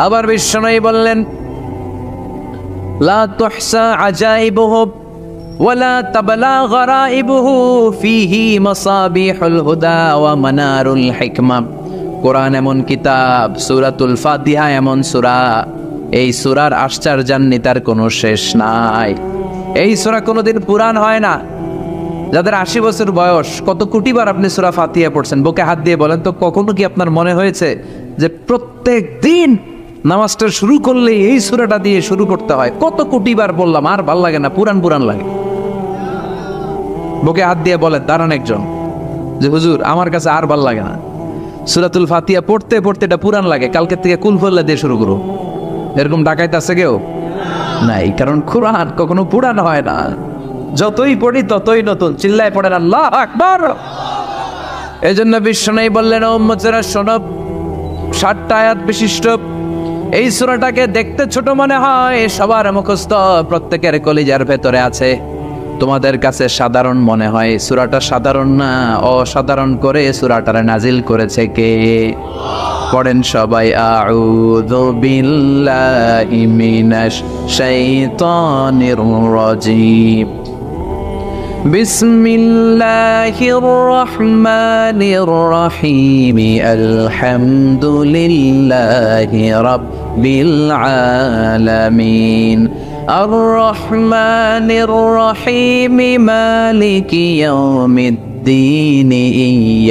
আবার বিশ্বনবী বললেন, লা তুহসা আজাইবুহু ওয়ালা তাবলা গরাইবুহু ফীহি মাসাবিহুল হুদা ওয়া মানারুল হিকমা। কোরআন এমন কিতাব, সূরাতুল ফাতিহা এমন সূরা, এই সূরার আশ্চর্যান্বিতার কোনো শেষ নাই। এই সূরা কোনোদিন পুরান হয় না। যাদের 80 বছর বয়স, কত কোটিবার আপনি সূরা ফাতিহা পড়ছেন, বুকে হাত দিয়ে বলেন তো, কখনো কি আপনার মনে হয়েছে যে প্রত্যেক দিন নামাজটা শুরু করলে এই সূরাটা দিয়ে শুরু করতে হয়? কত কোটিবার বললাম, আর ভাল লাগে না, পুরান পুরান লাগে। বুকে হাত দিয়ে বলেন, দাঁড়ান একজন, যে হুজুর আমার কাছে আর ভাল লাগে না, সূরাতুল ফাতিহা পড়তে পড়তে এটা পুরান লাগে, কালকে থেকে কুল ফল্লা দিয়ে শুরু করো। এরকম ডাকাইতে আছে কেউ? নাই, কারণ কোরআন কখনো পুরান হয় না। যতই পড়ি ততই নতুন। চিল্লায় পড়েন আল্লাহু আকবার। এই জন্য বিশ্বনবী বললেন, ও উম্মতেরা শোনো, 60টা আয়াত বিশিষ্ট এই সূরাটাকে দেখতে ছোট মনে হয়, সবার মুখস্থ, প্রত্যেকের কলিজার ভেতরে আছে। তোমাদের কাছে সাধারণ মনে হয়, সূরাটা সাধারণ না, অসাধারণ করে সূরাটারে নাজিল করেছে কে? পড়েন সবাই, আউযু বিল্লাহি মিনাশ শাইতানির রাজীম। বিসমিল্লাহির রহমানির রহিম। আলহামদুলিল্লাহি রাব্বিল আলামিন। আর রহমানির রহিম। মালিকি ইয়াউমিদ্দিন।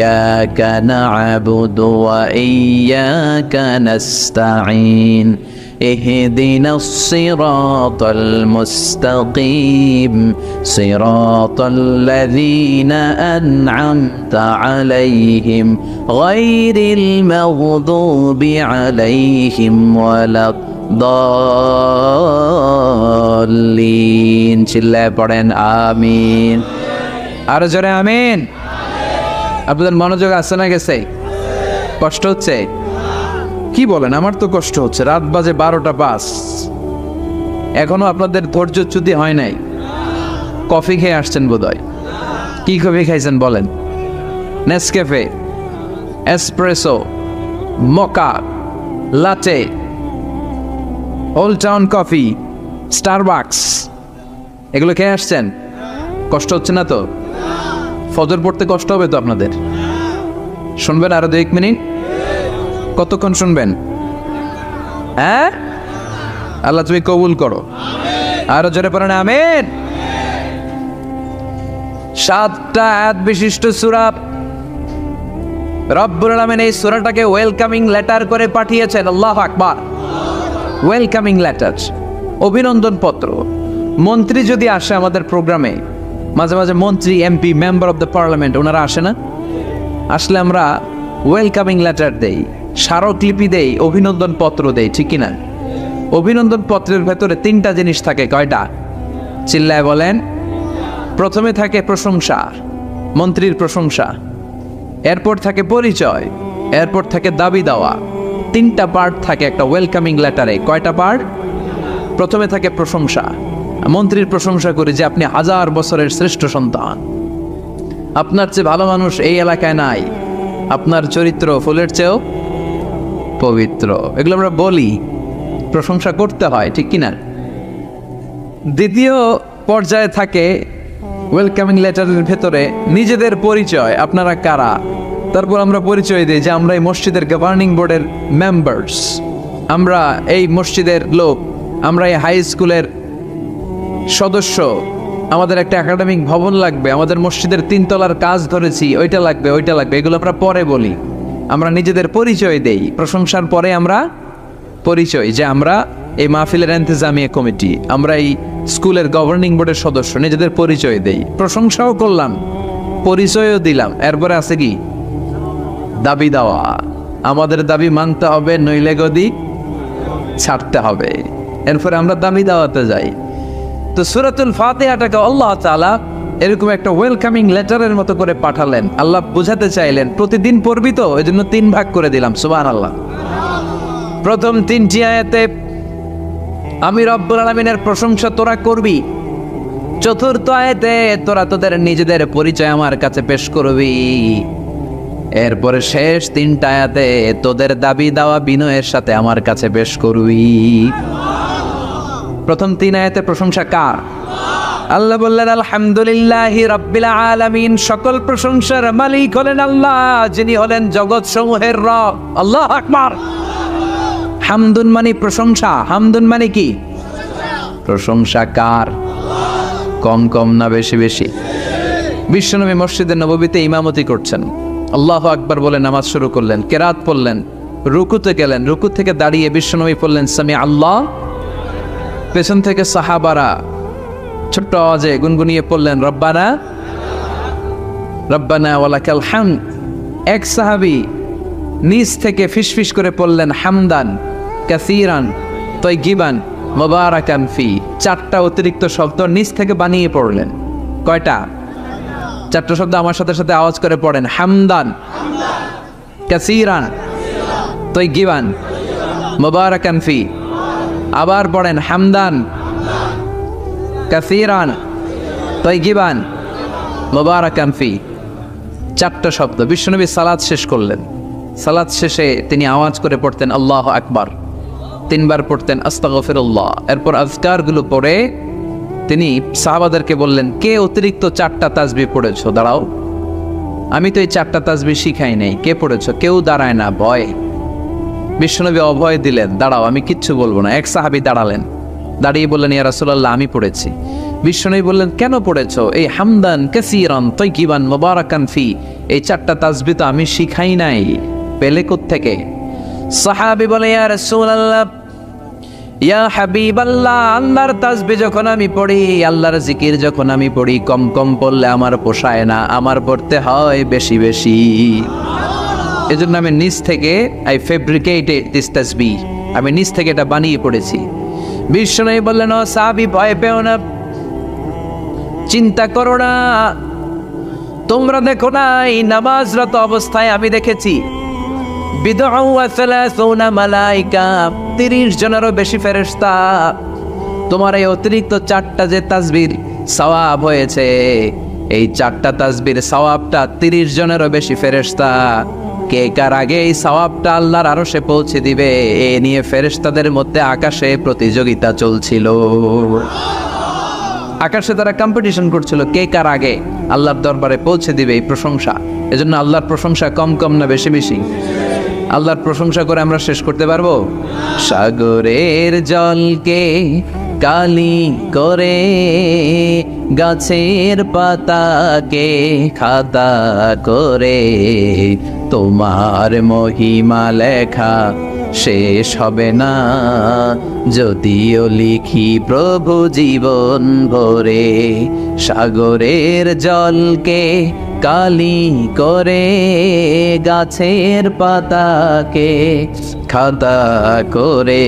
ইয়াকা না'বুদু ওয়া ইয়াকা নাস্তাঈন। اهدنا الصراط المستقيم صراط الذين أنعمت عليهم غير المغضوب عليهم ولا الضالين। চিল্লায় পড়েন আমিন। আর জোরে আমিন। আপনাদের মনোযোগ আছে না গেছে? কষ্ট হচ্ছে? কি বলেন? আমার তো কষ্ট হচ্ছে। রাত বাজে 12টা 5, এখনো আপনাদের ধৈর্যচ্যুতি হয় নাই। কফি খেয়ে আসছেন বোধহয়। কি কফি খাইছেন বলেন? Nescafe, espresso, মকা, লাটে, old town coffee, Starbucks, এগুলো খেয়ে আসছেন? কষ্ট হচ্ছে না তো? ফজর পড়তে কষ্ট হবে তো আপনাদের? শুনবেন আরো 2 মিনিট? কতক্ষণ শুনবেন? হ্যাঁ, আল্লাহ তুমি কবুল করো। আরো জোরে পড়েন আমিন। 7টা আয়াত বিশিষ্ট সূরা। রব্বুল আলামিন এই সূরাটাকে ওয়েলকামিং লেটার করে পাঠিয়েছেন। আল্লাহু আকবার। ওয়েলকামিং লেটার, অভিনন্দন পত্র। মন্ত্রী যদি আসে আমাদের প্রোগ্রামে, মাঝে মাঝে মন্ত্রী, MP, member of the parliament, ওনারা আসে না? আসলে আমরা ওয়েলকামিং লেটার দেই, স্মারকলিপি দেই, অভিনন্দন পত্র দেই, ঠিক কিনা? অভিনন্দন পত্রের ভেতরে 3টা জিনিস থাকে। কয়টা? চিল্লায় বলেন। প্রথমে থাকে প্রশংসা, মন্ত্রীর প্রশংসা। এরপর থাকে পরিচয়, এরপর থাকে দাবি দেওয়া। 3টা পার্ট থাকে একটা ওয়েলকামিং লেটারে। কয়টা পার্ট? প্রথমে থাকে প্রশংসা। মন্ত্রীর প্রশংসা করি যে আপনি 1000 বছরের শ্রেষ্ঠ সন্তান, আপনার চেয়ে ভালো মানুষ এই এলাকায় নাই, আপনার চরিত্র ফুলের চেয়েও পবিত্র। এগুলো আমরা বলি, প্রশংসা করতে হয়, ঠিক কিনা? দ্বিতীয় পর্যায়ে থাকে ওয়েলকামিং লেটারের ভেতরে নিজেদের পরিচয়, আপনারা কারা। তারপর আমরা পরিচয় দিই যে আমরা এই মসজিদের গভর্নিং বোর্ডের মেম্বার্স, আমরা এই মসজিদের লোক, আমরা এই হাই স্কুলের সদস্য, আমাদের একটা একাডেমিক ভবন লাগবে, আমাদের মসজিদের 3 তলার কাজ ধরেছি, ওইটা লাগবে, ওইটা লাগবে। এগুলো আমরা পরে বলি। আমরা নিজেদের পরিচয় দেই। প্রশংসার পরে আমরা পরিচয়, যে আমরা এই মাহফিলের ইন্তেজামিয়া কমিটি, আমরা এই স্কুলের গভর্নিং বোর্ডের সদস্য, নিজেদের পরিচয় দেই। প্রশংসাও করলাম, পরিচয়ও দিলাম। এরপরে আছে কি? দাবি দেওয়া। আমাদের দাবি মানতে হবে, নইলে গদি ছাড়তে হবে। এরপরে আমরা দাবি দেওয়াতে যাই। তো সূরাতুল ফাতিহাটাকে আল্লাহ তাআলা এরকম একটা ওয়েলকামিং লেটারের মতো করে পাঠালেন। আল্লাহ বুঝাতে চাইলেন প্রতিদিন পড়বি তো, এজন্য 3 ভাগ করে দিলাম। সুবহানাল্লাহ। প্রথম 3টি আয়াতে আমি রব্বুল আলামিনের প্রশংসা তোরা করবি। চতুর্থ আয়াতে তোরা তোদের নিজেদের পরিচয় আমার কাছে পেশ করবি। এরপরে শেষ 3টা আয়াতে তোদের দাবি দাওয়া বিনয়ের সাথে আমার কাছে পেশ করবি। প্রথম 3 আয়াতে প্রশংসা কার? আল্লাহ বললেন আলহামদুলিল্লাহি রাব্বিল আলামিন, সকল প্রশংসার মালিক হলেন আল্লাহ, যিনি হলেন জগৎ সমূহের রব। আল্লাহু আকবার। হামদুন মানে প্রশংসা, হামদুন মানে কি? প্রশংসা কার? কম কম না বেশি বেশি? বিশ্বনবী মসজিদে নববীতে ইমামতি করছেন, আল্লাহু আকবার বলে নামাজ শুরু করলেন, কেরাত পড়লেন, রুকুতে গেলেন, রুকু থেকে দাঁড়িয়ে বিশ্বনবী পড়লেন সামি আল্লাহ। পেছন থেকে সাহাবারা ছোট্ট আওয়াজে গুনগুনিয়ে পড়লেন রব্বানা রব্বানা ওয়ালাকাল হামদ। এক সাহাবী নিচ থেকে ফিসফিস করে পড়লেন হামদান কাসীরান তাইয়িবান মুবারাকান ফি। 4টা অতিরিক্ত শব্দ নিচ থেকে বানিয়ে পড়লেন। কয়টা? 4টা শব্দ আমার সাথে সাথে আওয়াজ করে পড়েন। হামদান কাসীরান তাইয়িবান মুবারাকান ফি। আবার পড়েন হামদান কাসীরান তাইয়িবান মুবারাকান ফি। 4টা শব্দ। বিশ্বনবী সালাত শেষ করলেন, সালাত শেষে তিনি আওয়াজ করে পড়তেন আল্লাহু আকবার, 3 বার পড়তেন আস্তাগফিরুল্লাহ। এরপর আজকারগুলো পড়ে তিনি সাহাবাদেরকে বললেন, কে অতিরিক্ত 4টা তাসবিহ পড়েছো? দাঁড়াও, আমি তো এই 4টা তাসবিহ শিখাই নাই, কে পড়েছো? কেউ দাঁড়ায় না, ভয়। বিশ্বনবী অভয় দিলেন, দাঁড়াও আমি কিচ্ছু বলবো না। এক সাহাবী দাঁড়ালেন, দাঁড়িয়ে বললেন ইয়া রাসূলুল্লাহ আমি পড়েছি। বিশ্বনবী বললেন কেন পড়েছো? এই হামদান কাসীরান তাইয়িবান মুবারাকান ফি, এই 4টা তাসবিহ তো আমি শিখাই নাই, পেলে কোত্থেকে? সাহাবী বলে ইয়া রাসূলুল্লাহ ইয়া হাবিবাল্লাহ, আল্লাহর তাসবিহ যখন আমি পড়ি, আল্লাহর জিকির যখন আমি পড়ি, কম কম পড়লে আমার পোষায় না, আমার পড়তে হয় বেশি বেশি। এজন্য আমি নিজ থেকে আই ফেব্রিকেটেড দিস তাসবিহ, আমি নিজ থেকে এটা বানিয়ে পড়েছি। বিশ্বনবী বললেন ও সাহাবী ভয় পেও না, চিন্তা করো না, তোমরা দেখো না এই নামাজরত অবস্থায় আমি দেখেছি বিদউ ওয়া সালাসুনা মালাইকা, 30 জনেরও বেশি ফেরেশতা। তোমার এই অতিরিক্ত 4টা যে তাসবিহ সওয়াব হয়েছে, এই 4টা তাসবির সওয়াবটা 30 জনেরও বেশি ফেরেশতা কে কার আগে এই সওয়াবটা আল্লাহর আরশে পৌঁছে দিবে, এ নিয়ে ফেরেশতাদের মধ্যে আকাশে প্রতিযোগিতা চলছিল। আকাশে তারা কম্পিটিশন করছিল, কে কার আগে আল্লাহর দরবারে পৌঁছে দিবে এই প্রশংসা। এজন্য আল্লাহর প্রশংসা কম কম না বেশি বেশি? আল্লাহর প্রশংসা করে আমরা শেষ করতে পারবো? সাগরের জলকে কালি করে, গাছের পাতাকে খাতা করে, তোমার মহিমা লেখা শেষ হবে না, যদিও লিখি প্রভু জীবন ভরে। সাগরের জলকে কালি করে, গাছের পাতাকে খাতা করে,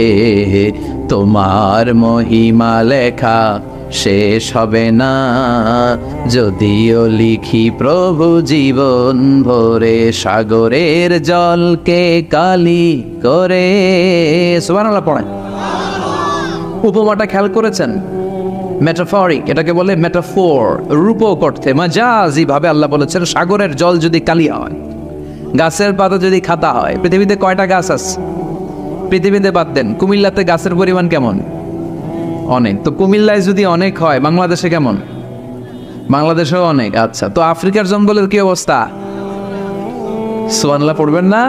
তোমার মহিমা লেখা শেষ হবে না, যদিও লিখি প্রভু জীবন ভরে। সাগরের জলকে কালি করে, সুবহানাল্লাহ পড়েন। উপমাটা খেয়াল করেছেন? মেটাফরিক, এটাকে বলে মেটাফোর, রূপক অর্থে মাজাজি ভাবে আল্লাহ বলেছেন সাগরের জল যদি কালি হয়, গাছের পাতা যদি খাতা হয়। পৃথিবীতে কয়টা গাছ আছে? পৃথিবীতে বাদ দেন, কুমিল্লাতে গাছের পরিমাণ কেমন? অনেক। তো কুমিল্লায় যদি অনেক হয়, বাংলাদেশে কেমন? বাংলাদেশেও অনেক। আচ্ছা, তো আফ্রিকার জঙ্গলের কি অবস্থা? সুবহানাল্লাহ পড়বেন না?